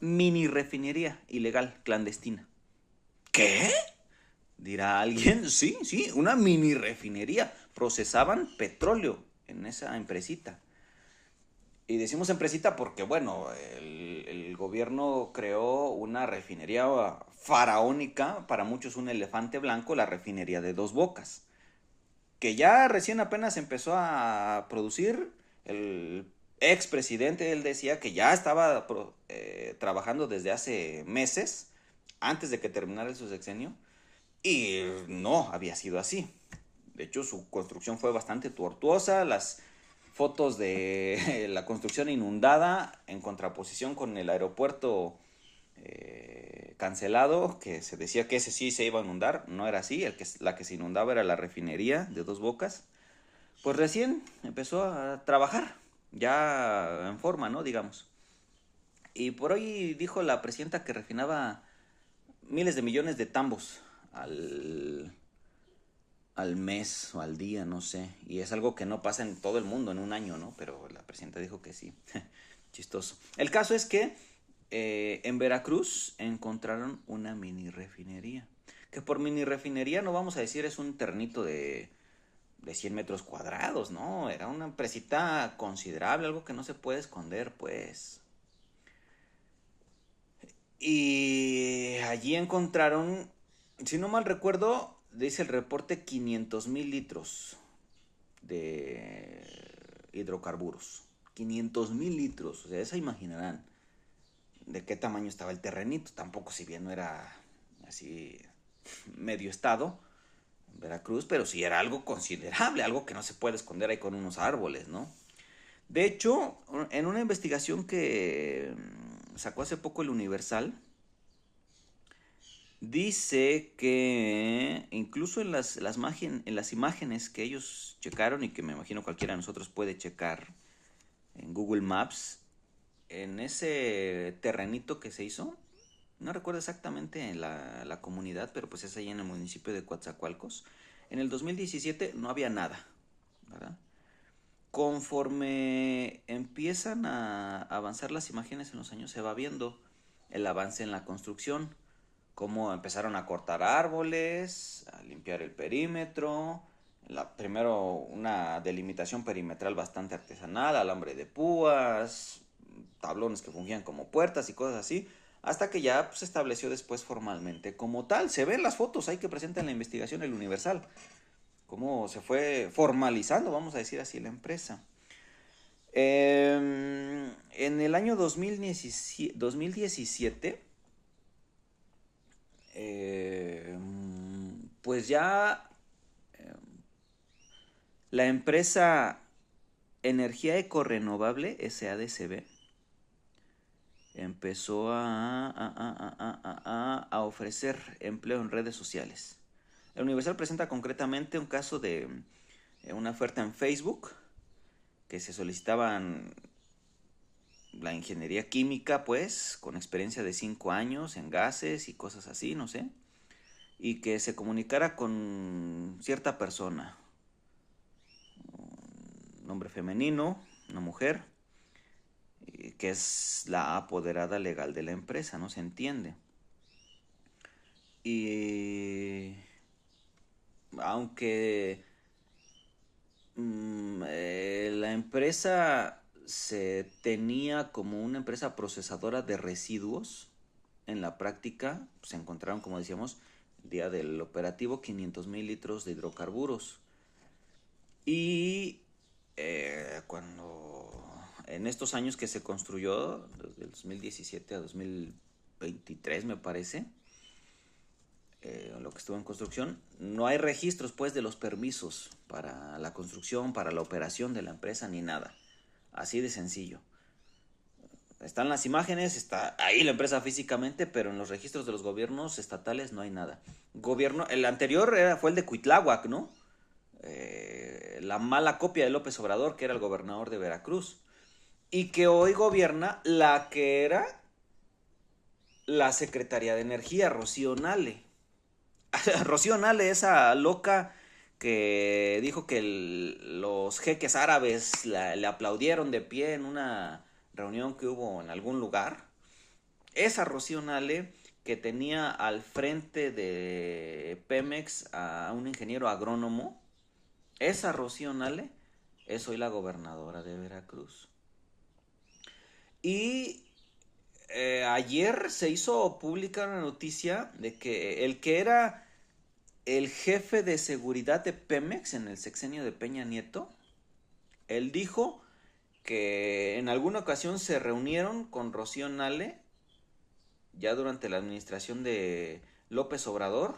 mini refinería ilegal, clandestina. ¿Qué? Dirá alguien, sí, sí, una mini refinería. Procesaban petróleo en esa empresita. Y decimos empresita porque, bueno, el gobierno creó una refinería faraónica, para muchos un elefante blanco, la refinería de Dos Bocas, que ya recién apenas empezó a producir. El expresidente, él decía que ya estaba trabajando desde hace meses, antes de que terminara su sexenio, y no había sido así. De hecho, su construcción fue bastante tortuosa. Las fotos de la construcción inundada en contraposición con el aeropuerto cancelado, que se decía que ese sí se iba a inundar, no era así, la que se inundaba era la refinería de Dos Bocas, pues recién empezó a trabajar, ya en forma, ¿no? Digamos. Y por hoy dijo la presidenta que refinaba miles de millones de tambos al mes o al día, no sé. Y es algo que no pasa en todo el mundo en un año, ¿no? Pero la presidenta dijo que sí. Chistoso. El caso es que en Veracruz encontraron una mini refinería. Que por mini refinería no vamos a decir es un ternito de 100 metros cuadrados, ¿no? Era una empresita considerable, algo que no se puede esconder, pues. Y allí encontraron, si no mal recuerdo, dice el reporte 500,000 litros de hidrocarburos. 500,000 litros, o sea, eso imaginarán de qué tamaño estaba el terrenito. Tampoco, si bien no era así medio estado, en Veracruz, pero sí era algo considerable, algo que no se puede esconder ahí con unos árboles, ¿no? De hecho, en una investigación que sacó hace poco el Universal, dice que incluso en las imágenes que ellos checaron y que me imagino cualquiera de nosotros puede checar en Google Maps, en ese terrenito que se hizo, no recuerdo exactamente la comunidad, pero pues es ahí en el municipio de Coatzacoalcos, en el 2017 no había nada, ¿verdad? Conforme empiezan a avanzar las imágenes en los años, se va viendo el avance en la construcción, cómo empezaron a cortar árboles, a limpiar el perímetro, primero una delimitación perimetral bastante artesanal, alambre de púas, tablones que fungían como puertas y cosas así, hasta que ya pues, se estableció después formalmente como tal. Se ven las fotos ahí que presenta en la investigación el Universal, cómo se fue formalizando, vamos a decir así, la empresa. En el año 2017 pues ya la empresa Energía Ecorenovable, SADCB, empezó a ofrecer empleo en redes sociales. El Universal presenta concretamente un caso de una oferta en Facebook que se solicitaban la ingeniería química, pues, con experiencia de 5 años en gases y cosas así, no sé, y que se comunicara con cierta persona, un nombre femenino, una mujer, que es la apoderada legal de la empresa, ¿no? Se entiende. Y aunque la empresa se tenía como una empresa procesadora de residuos, en la práctica se encontraron, como decíamos, el día del operativo 500,000 litros de hidrocarburos. Y cuando en estos años que se construyó, desde el 2017 a 2023 me parece, lo que estuvo en construcción, no hay registros pues de los permisos para la construcción, para la operación de la empresa ni nada. Así de sencillo. Están las imágenes, está ahí la empresa físicamente, pero en los registros de los gobiernos estatales no hay nada. El anterior fue el de Cuitláhuac, ¿no? La mala copia de López Obrador, que era el gobernador de Veracruz. Y que hoy gobierna la que era la Secretaría de Energía, Rocío Nale. Rocío Nale, esa loca que dijo que los jeques árabes le aplaudieron de pie en una reunión que hubo en algún lugar. Esa Rocío Nale, que tenía al frente de Pemex a un ingeniero agrónomo, esa Rocío Nale es hoy la gobernadora de Veracruz. Y ayer se hizo pública una noticia de que el que era el jefe de seguridad de Pemex en el sexenio de Peña Nieto, él dijo que en alguna ocasión se reunieron con Rocío Nale, ya durante la administración de López Obrador,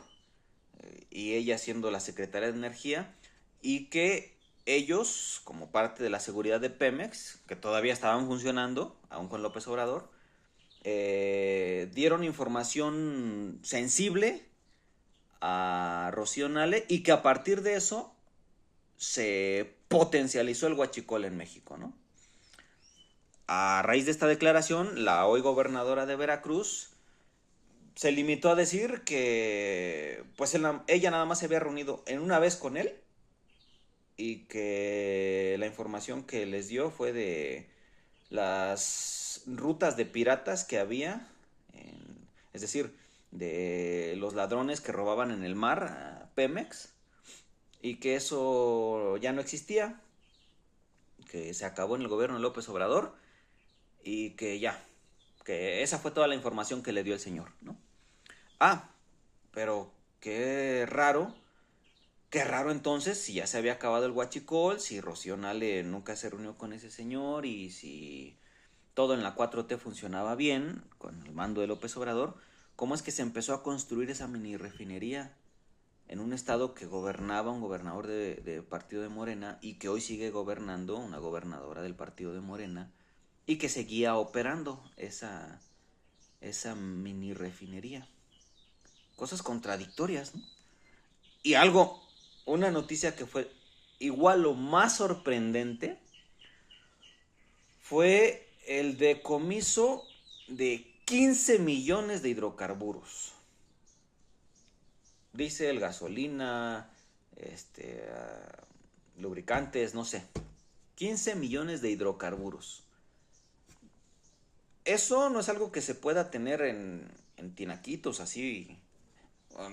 y ella siendo la secretaria de Energía, y que ellos, como parte de la seguridad de Pemex, que todavía estaban funcionando, aún con López Obrador, dieron información sensible a Rocío Nale y que a partir de eso se potencializó el huachicol en México, ¿no? A raíz de esta declaración, la hoy gobernadora de Veracruz se limitó a decir que pues ella nada más se había reunido en una vez con él y que la información que les dio fue de las rutas de piratas que había, es decir, de los ladrones que robaban en el mar a Pemex, y que eso ya no existía, que se acabó en el gobierno de López Obrador y que ya, que esa fue toda la información que le dio el señor, ¿no? Ah, pero qué raro entonces si ya se había acabado el huachicol, si Rocío Nale nunca se reunió con ese señor y si todo en la 4T funcionaba bien con el mando de López Obrador, ¿cómo es que se empezó a construir esa mini refinería en un estado que gobernaba un gobernador de partido de Morena y que hoy sigue gobernando una gobernadora del partido de Morena y que seguía operando esa mini refinería? Cosas contradictorias, ¿no? Y una noticia que fue igual o más sorprendente fue el decomiso de 15 millones de hidrocarburos. Diésel, gasolina, lubricantes, no sé. 15 millones de hidrocarburos. Eso no es algo que se pueda tener en tinaquitos así.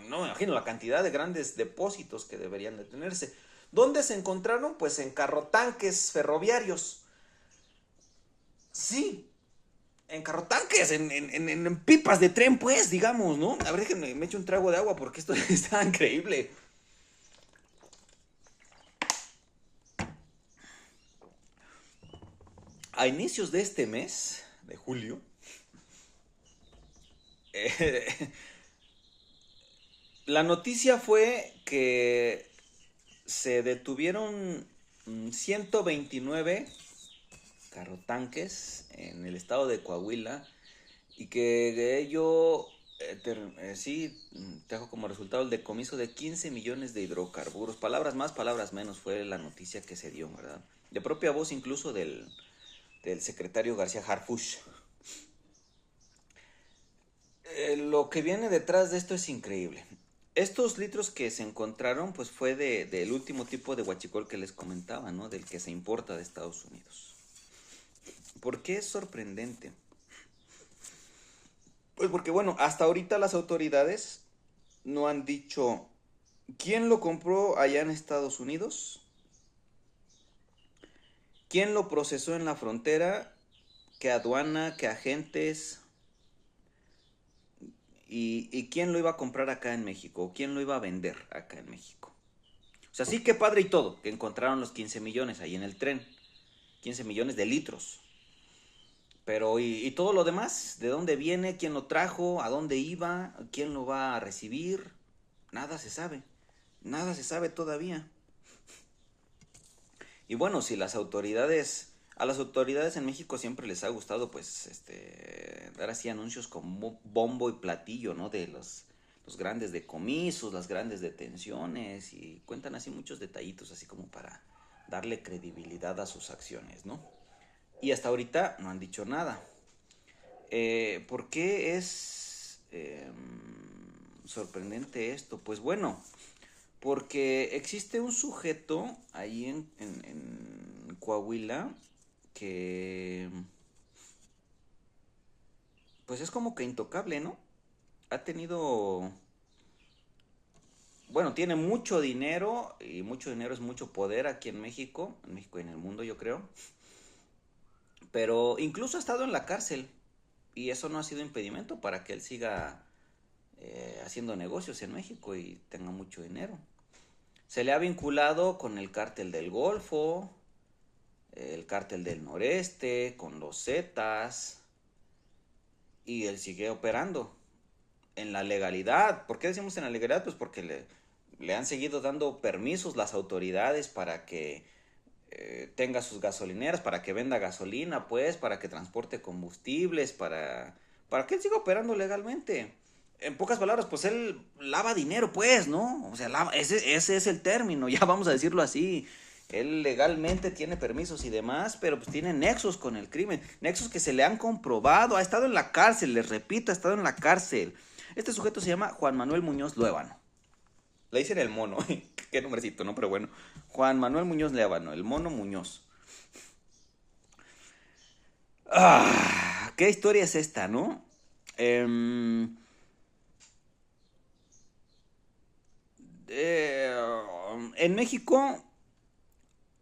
No me imagino la cantidad de grandes depósitos que deberían de tenerse. ¿Dónde se encontraron? Pues en carrotanques ferroviarios. Sí, en carrotanques, en pipas de tren, pues, digamos, ¿no? A ver, déjenme, me echo un trago de agua porque esto está increíble. A inicios de este mes, de julio, eh, la noticia fue que se detuvieron 129 carrotanques en el estado de Coahuila y que ello sí trajo como resultado el decomiso de 15 millones de hidrocarburos. Palabras más, palabras menos fue la noticia que se dio, ¿verdad? De propia voz incluso del secretario García Harfuch. Lo que viene detrás de esto es increíble. Estos litros que se encontraron, pues fue del último tipo de huachicol que les comentaba, ¿no? Del que se importa de Estados Unidos. ¿Por qué es sorprendente? Pues porque, bueno, hasta ahorita las autoridades no han dicho quién lo compró allá en Estados Unidos, quién lo procesó en la frontera, qué aduana, qué agentes, y quién lo iba a comprar acá en México, o quién lo iba a vender acá en México. O sea, sí que padre y todo, que encontraron los 15 millones ahí en el tren, 15 millones de litros. Pero, ¿y todo lo demás? ¿De dónde viene? ¿Quién lo trajo? ¿A dónde iba? ¿Quién lo va a recibir? Nada se sabe. Nada se sabe todavía. Y bueno, si las autoridades, a las autoridades en México siempre les ha gustado, pues, dar así anuncios como bombo y platillo, ¿no? De los grandes decomisos, las grandes detenciones, y cuentan así muchos detallitos, así como para darle credibilidad a sus acciones, ¿no? Y hasta ahorita no han dicho nada. ¿Por qué es sorprendente esto? Pues bueno, porque existe un sujeto ahí en Coahuila que pues es como que intocable, ¿no? Ha tenido, bueno, tiene mucho dinero y mucho dinero es mucho poder aquí en México y en el mundo yo creo, pero incluso ha estado en la cárcel y eso no ha sido impedimento para que él siga haciendo negocios en México y tenga mucho dinero. Se le ha vinculado con el cártel del Golfo, el cártel del Noreste, con los Zetas, y él sigue operando en la legalidad. ¿Por qué decimos en la legalidad? Pues porque le han seguido dando permisos las autoridades para que tenga sus gasolineras, para que venda gasolina, pues, para que transporte combustibles, para que él siga operando legalmente. En pocas palabras, pues él lava dinero, pues, ¿no? O sea, ese es el término, ya vamos a decirlo así. Él legalmente tiene permisos y demás, pero pues tiene nexos con el crimen, nexos que se le han comprobado, ha estado en la cárcel, les repito, ha estado en la cárcel. Este sujeto se llama Juan Manuel Muñoz Luébano. Le dicen el mono, qué nombrecito, ¿no? Pero bueno, Juan Manuel Muñoz Luébano, el mono Muñoz. ¿Qué historia es esta, no? Em, en México,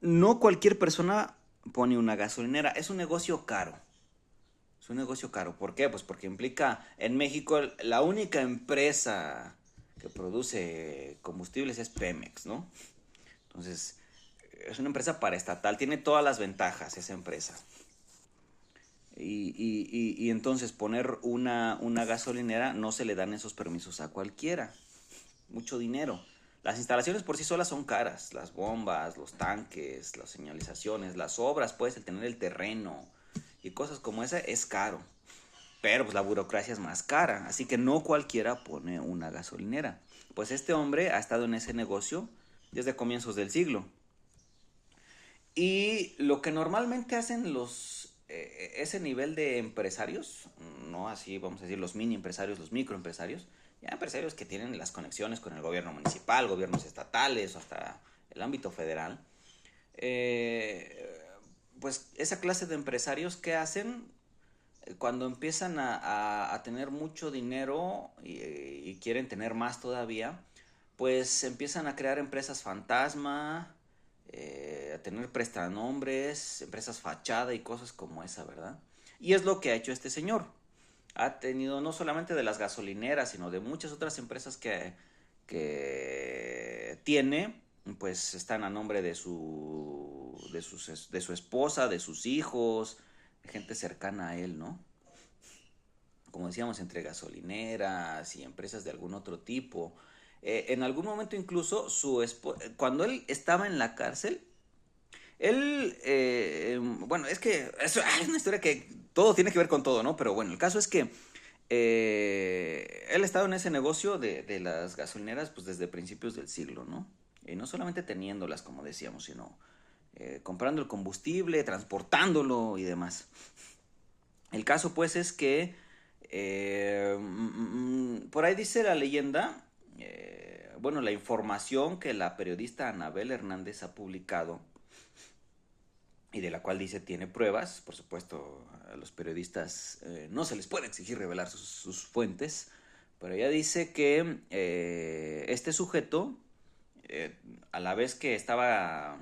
no cualquier persona pone una gasolinera. Es un negocio caro. Es un negocio caro. ¿Por qué? Pues porque implica, en México, la única empresa que produce combustibles es Pemex, ¿no? Entonces, es una empresa paraestatal. Tiene todas las ventajas esa empresa. Y entonces poner una gasolinera no se le dan esos permisos a cualquiera. Mucho dinero. Las instalaciones por sí solas son caras. Las bombas, los tanques, las señalizaciones, las obras, pues el tener el terreno y cosas como esa es caro. Pero pues la burocracia es más cara. Así que no cualquiera pone una gasolinera. Pues este hombre ha estado en ese negocio desde comienzos del siglo. Y lo que normalmente hacen ese nivel de empresarios, no así vamos a decir los mini empresarios, los microempresarios, ya empresarios que tienen las conexiones con el gobierno municipal, gobiernos estatales o hasta el ámbito federal, pues esa clase de empresarios que hacen cuando empiezan a tener mucho dinero y quieren tener más todavía, pues empiezan a crear empresas fantasma, a tener prestanombres, empresas fachada y cosas como esa, ¿verdad? Y es lo que ha hecho este señor. Ha tenido no solamente de las gasolineras, sino de muchas otras empresas que tiene, pues están a nombre de su esposa, de sus hijos, de gente cercana a él, ¿no? Como decíamos, entre gasolineras y empresas de algún otro tipo. En algún momento incluso cuando él estaba en la cárcel, bueno, es que es una historia que todo tiene que ver con todo, ¿no? Pero bueno, el caso es que él ha estado en ese negocio de las gasolineras pues desde principios del siglo, ¿no? Y no solamente teniéndolas, como decíamos, sino comprando el combustible, transportándolo y demás. El caso pues es que por ahí dice la leyenda, bueno, la información que la periodista Anabel Hernández ha publicado y de la cual dice tiene pruebas. Por supuesto, a los periodistas no se les puede exigir revelar sus fuentes, pero ella dice que este sujeto, a la vez que estaba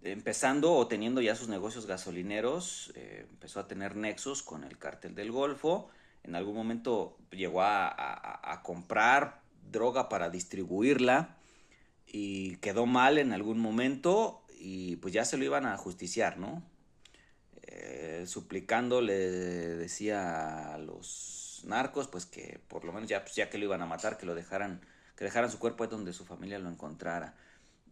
empezando o teniendo ya sus negocios gasolineros, empezó a tener nexos con el cártel del Golfo. En algún momento llegó a comprar droga para distribuirla y quedó mal en algún momento y pues ya se lo iban a justiciar, ¿no? Suplicando le decía a los narcos pues que por lo menos ya, pues, ya que lo iban a matar, que dejaran su cuerpo ahí donde su familia lo encontrara.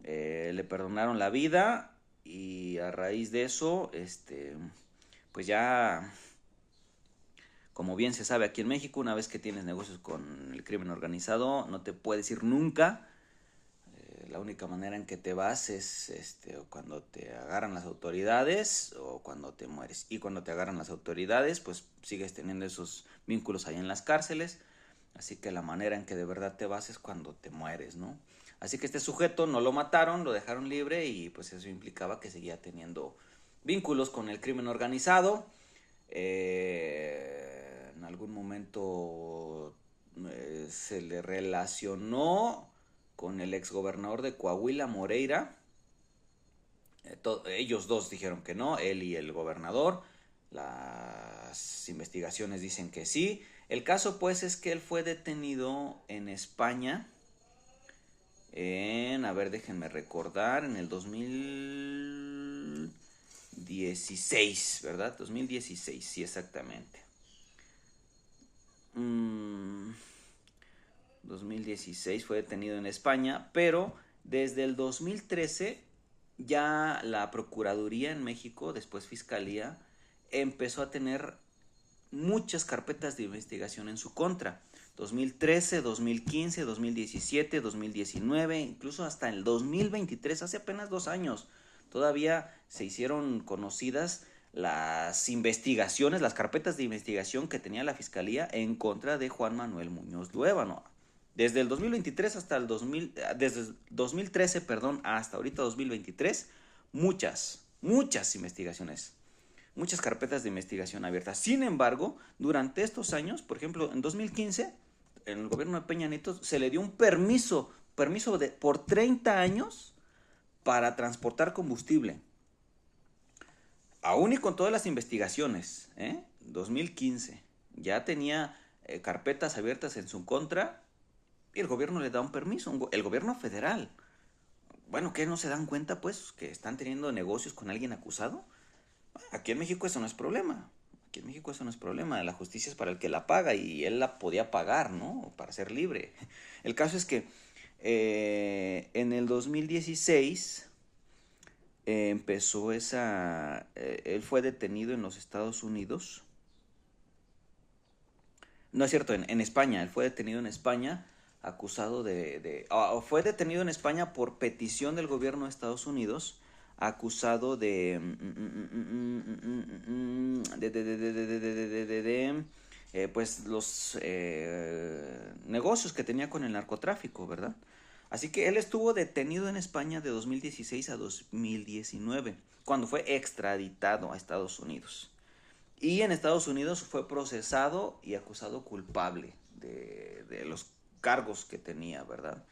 Le perdonaron la vida y a raíz de eso, pues ya, como bien se sabe aquí en México, una vez que tienes negocios con el crimen organizado, no te puedes ir nunca. La única manera en que te vas es o cuando te agarran las autoridades o cuando te mueres. Y cuando te agarran las autoridades, pues sigues teniendo esos vínculos ahí en las cárceles. Así que la manera en que de verdad te vas es cuando te mueres, ¿no? Así que este sujeto no lo mataron, lo dejaron libre y pues eso implicaba que seguía teniendo vínculos con el crimen organizado. En algún momento se le relacionó con el exgobernador de Coahuila, Moreira. Ellos dos dijeron que no, él y el gobernador. Las investigaciones dicen que sí. El caso pues es que él fue detenido en España a ver, déjenme recordar, en el 2016, ¿verdad? 2016, sí, exactamente. 2016 fue detenido en España, pero desde el 2013 ya la Procuraduría en México, después Fiscalía, empezó a tener muchas carpetas de investigación en su contra. 2013, 2015, 2017, 2019, incluso hasta el 2023, hace apenas 2 años, todavía se hicieron conocidas las investigaciones, las carpetas de investigación que tenía la Fiscalía en contra de Juan Manuel Muñoz Luévano. Desde el 2023 hasta el 2013, perdón, hasta ahorita 2023, muchas investigaciones, muchas carpetas de investigación abiertas. Sin embargo, durante estos años, por ejemplo, en 2015, en el gobierno de Peña Nieto, se le dio un permiso por 30 años para transportar combustible. Aún y con todas las investigaciones, 2015, ya tenía carpetas abiertas en su contra y el gobierno le da un permiso, el gobierno federal. Bueno, ¿qué no se dan cuenta, pues, que están teniendo negocios con alguien acusado? Aquí en México eso no es problema. Aquí en México eso no es problema. La justicia es para el que la paga y él la podía pagar, ¿no? Para ser libre. El caso es que en el 2016 empezó él fue detenido en los Estados Unidos. No es cierto, en España. Él fue detenido en España acusado fue detenido en España por petición del gobierno de Estados Unidos, acusado pues los negocios que tenía con el narcotráfico, ¿verdad? Así que él estuvo detenido en España de 2016 a 2019, cuando fue extraditado a Estados Unidos. Y en Estados Unidos fue procesado y acusado culpable de los cargos que tenía, ¿verdad?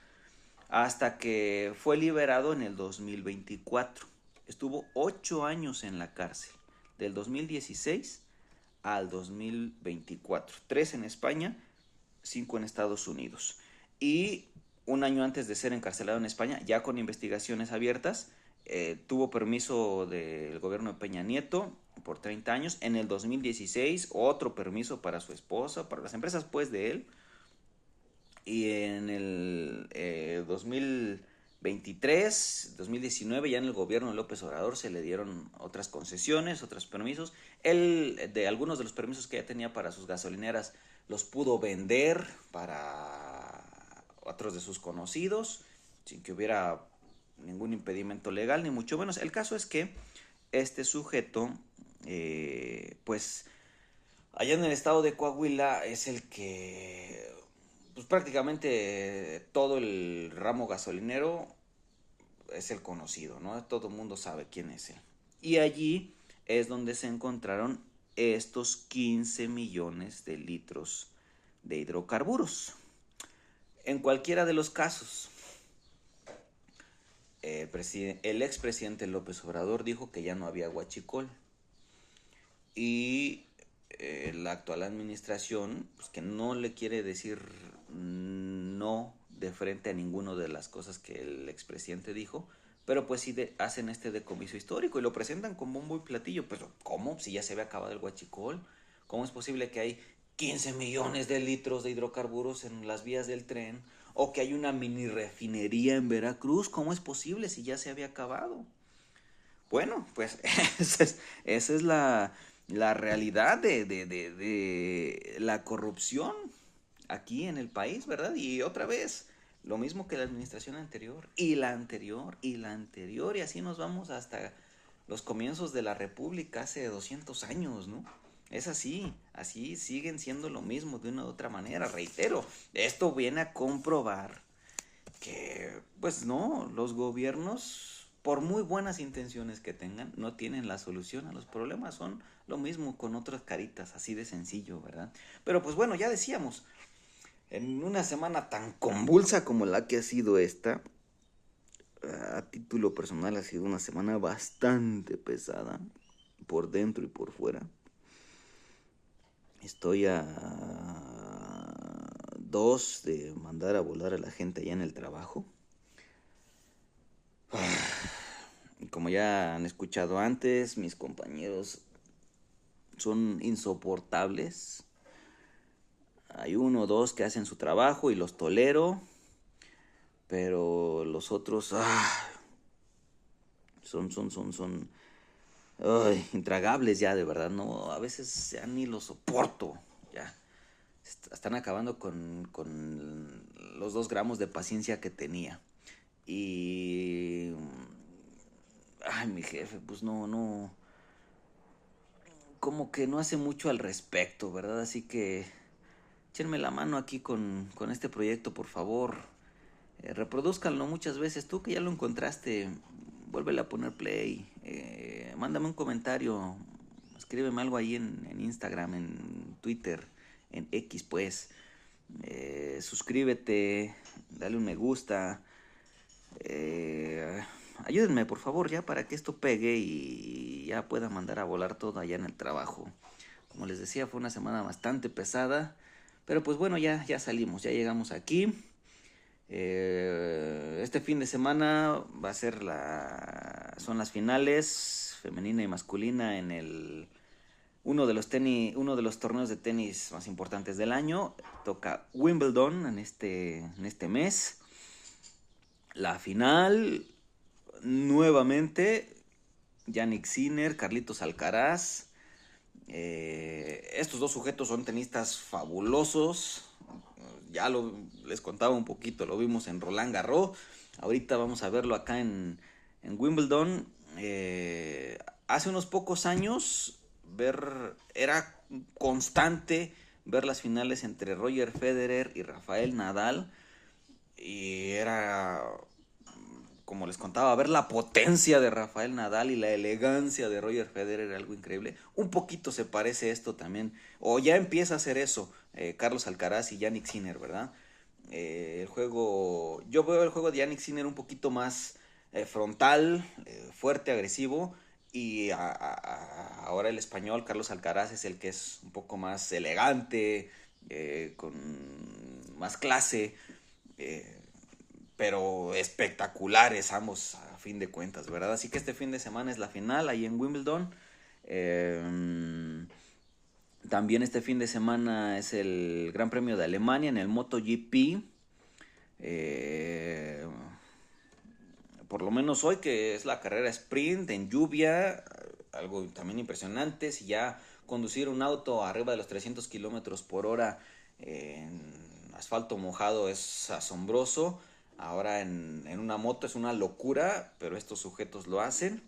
Hasta que fue liberado en el 2024. Estuvo 8 años en la cárcel. del 2016 al 2024. 3 en España, 5 en Estados Unidos. Y un año antes de ser encarcelado en España, ya con investigaciones abiertas, tuvo permiso del gobierno de Peña Nieto por 30 años. En el 2016, otro permiso para su esposa, para las empresas pues de él. Y en el 2023, 2019, ya en el gobierno de López Obrador se le dieron otras concesiones, otros permisos. Él, de algunos de los permisos que ya tenía para sus gasolineras, los pudo vender para otros de sus conocidos, sin que hubiera ningún impedimento legal, ni mucho menos. El caso es que este sujeto, pues, allá en el estado de Coahuila es el que, pues prácticamente todo el ramo gasolinero es el conocido, ¿no? Todo el mundo sabe quién es él. Y allí es donde se encontraron estos 15 millones de litros de hidrocarburos. En cualquiera de los casos, el expresidente López Obrador dijo que ya no había huachicol. Y la actual administración, pues que no le quiere decir no de frente a ninguna de las cosas que el expresidente dijo, pero pues sí hacen este decomiso histórico y lo presentan como un muy platillo. Pero ¿cómo? Si ya se había acabado el huachicol. ¿Cómo es posible que hay 15 millones de litros de hidrocarburos en las vías del tren? O que hay una mini refinería en Veracruz. ¿Cómo es posible si ya se había acabado? Bueno, pues esa es la realidad de la corrupción aquí en el país, ¿verdad? Y otra vez, lo mismo que la administración anterior, y la anterior, y la anterior, y así nos vamos hasta los comienzos de la República hace 200 años, ¿no? Es así siguen siendo lo mismo de una u otra manera, reitero, esto viene a comprobar que, pues no, los gobiernos, por muy buenas intenciones que tengan, no tienen la solución a los problemas, son lo mismo con otras caritas, así de sencillo, ¿verdad? Pero pues bueno, ya decíamos, en una semana tan convulsa como la que ha sido esta, a título personal ha sido una semana bastante pesada, por dentro y por fuera. Estoy a 2 de mandar a volar a la gente allá en el trabajo. Como ya han escuchado antes, mis compañeros son insoportables. Hay 1 o 2 que hacen su trabajo y los tolero, pero los otros son intragables ya, de verdad, no, a veces ya ni los soporto, ya. Están acabando con los 2 gramos de paciencia que tenía. Y mi jefe, pues no, como que no hace mucho al respecto, ¿verdad? Así que échenme la mano aquí con este proyecto, por favor. Reprodúzcanlo muchas veces. Tú que ya lo encontraste, vuélvele a poner play. Mándame un comentario. Escríbeme algo ahí en Instagram, en Twitter, en X, pues. Suscríbete, dale un me gusta. Ayúdenme, por favor, ya para que esto pegue y ya pueda mandar a volar todo allá en el trabajo. Como les decía, fue una semana bastante pesada. Pero pues bueno, ya salimos, ya llegamos aquí. Este fin de semana va a ser son las finales femenina y masculina en uno de los torneos de tenis más importantes del año. Toca Wimbledon en este mes. La final, nuevamente, Jannik Sinner, Carlitos Alcaraz. Estos 2 sujetos son tenistas fabulosos. Ya les contaba un poquito, lo vimos en Roland Garros. Ahorita vamos a verlo acá en Wimbledon. Hace unos pocos años era constante ver las finales entre Roger Federer y Rafael Nadal. Y era, como les contaba, ver la potencia de Rafael Nadal y la elegancia de Roger Federer era algo increíble. Un poquito se parece esto también, o ya empieza a hacer eso, Carlos Alcaraz y Jannik Sinner, ¿verdad? Yo veo el juego de Jannik Sinner un poquito más frontal, fuerte, agresivo, Y ahora el español, Carlos Alcaraz, es el que es un poco más elegante, con más clase, eh, pero espectaculares ambos a fin de cuentas, ¿verdad? Así que este fin de semana es la final ahí en Wimbledon. También este fin de semana es el Gran Premio de Alemania en el MotoGP. Eh, por lo menos hoy, que es la carrera sprint en lluvia, algo también impresionante. Si ya conducir un auto arriba de los 300 kilómetros por hora en asfalto mojado es asombroso, ahora en una moto es una locura, pero estos sujetos lo hacen.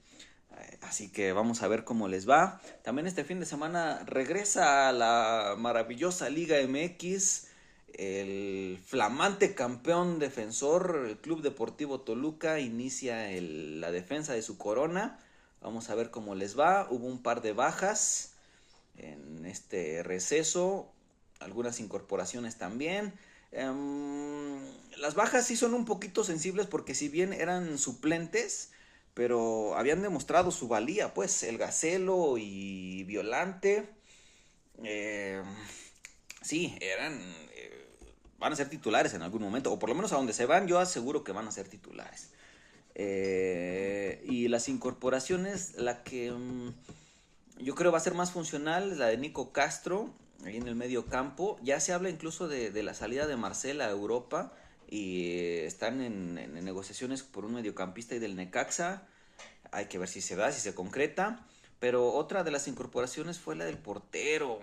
Así que vamos a ver cómo les va. También este fin de semana regresa a la maravillosa Liga MX el flamante campeón defensor, el Club Deportivo Toluca, inicia la defensa de su corona. Vamos a ver cómo les va. Hubo un par de bajas en este receso, algunas incorporaciones también. Las bajas sí son un poquito sensibles porque si bien eran suplentes, pero habían demostrado su valía, pues el Gacelo y Violante, sí, van a ser titulares en algún momento, o por lo menos a donde se van yo aseguro que van a ser titulares. Y las incorporaciones, la que yo creo va a ser más funcional es la de Nico Castro, ahí en el medio campo. Ya se habla incluso de la salida de Marcel a Europa y están en negociaciones por un mediocampista y del Necaxa. Hay que ver si se da, si se concreta. Pero otra de las incorporaciones fue la del portero,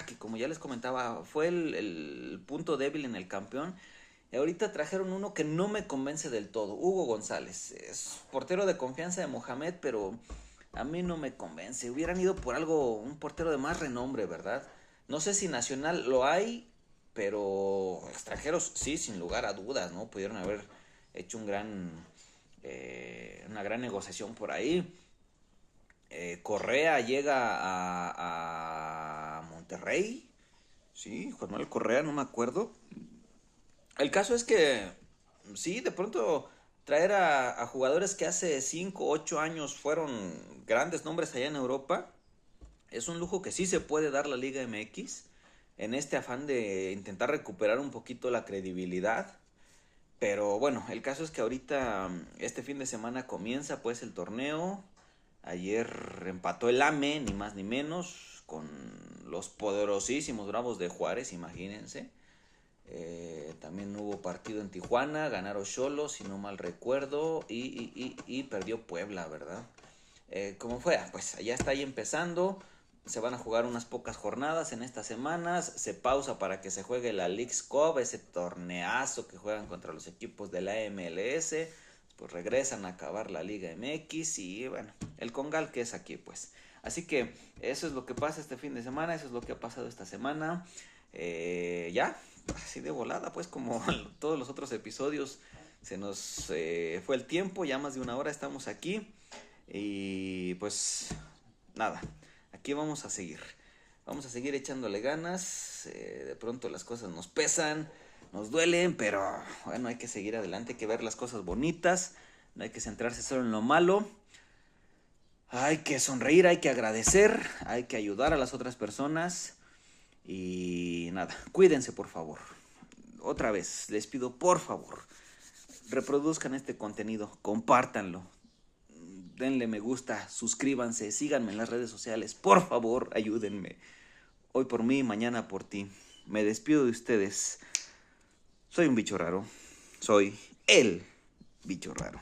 que como ya les comentaba, fue el punto débil en el campeón. Y ahorita trajeron uno que no me convence del todo, Hugo González. Es portero de confianza de Mohamed, pero a mí no me convence. Hubieran ido por algo, un portero de más renombre, ¿verdad? No sé si nacional lo hay, pero extranjeros sí, sin lugar a dudas, ¿no? Pudieron haber hecho una gran negociación por ahí. Correa llega a Monterrey. Sí, Juan Manuel Correa, no me acuerdo. El caso es que, sí, de pronto traer a jugadores que hace 5 8 años fueron grandes nombres allá en Europa, es un lujo que sí se puede dar la Liga MX en este afán de intentar recuperar un poquito la credibilidad. Pero bueno, el caso es que ahorita, este fin de semana comienza pues el torneo. Ayer empató el AME, ni más ni menos, con los poderosísimos Bravos de Juárez, imagínense. También hubo partido en Tijuana, ganaron Xolos, si no mal recuerdo, y perdió Puebla, ¿verdad? ¿Cómo fue? Pues ya está ahí empezando, se van a jugar unas pocas jornadas en estas semanas, se pausa para que se juegue la Leagues Cup, ese torneazo que juegan contra los equipos de la MLS, pues regresan a acabar la Liga MX y bueno, el congal que es aquí pues. Así que eso es lo que pasa este fin de semana, eso es lo que ha pasado esta semana. Ya, así de volada, pues como todos los otros episodios, se nos fue el tiempo, ya más de una hora estamos aquí. Y pues nada, aquí vamos a seguir echándole ganas. De pronto las cosas nos pesan, nos duelen, pero bueno, hay que seguir adelante, hay que ver las cosas bonitas, no hay que centrarse solo en lo malo. Hay que sonreír, hay que agradecer, hay que ayudar a las otras personas. Y nada, cuídense por favor. Otra vez, les pido por favor, reproduzcan este contenido, compártanlo, denle me gusta, suscríbanse, síganme en las redes sociales, por favor, ayúdenme. Hoy por mí, mañana por ti. Me despido de ustedes. Soy un bicho raro. Soy el bicho raro.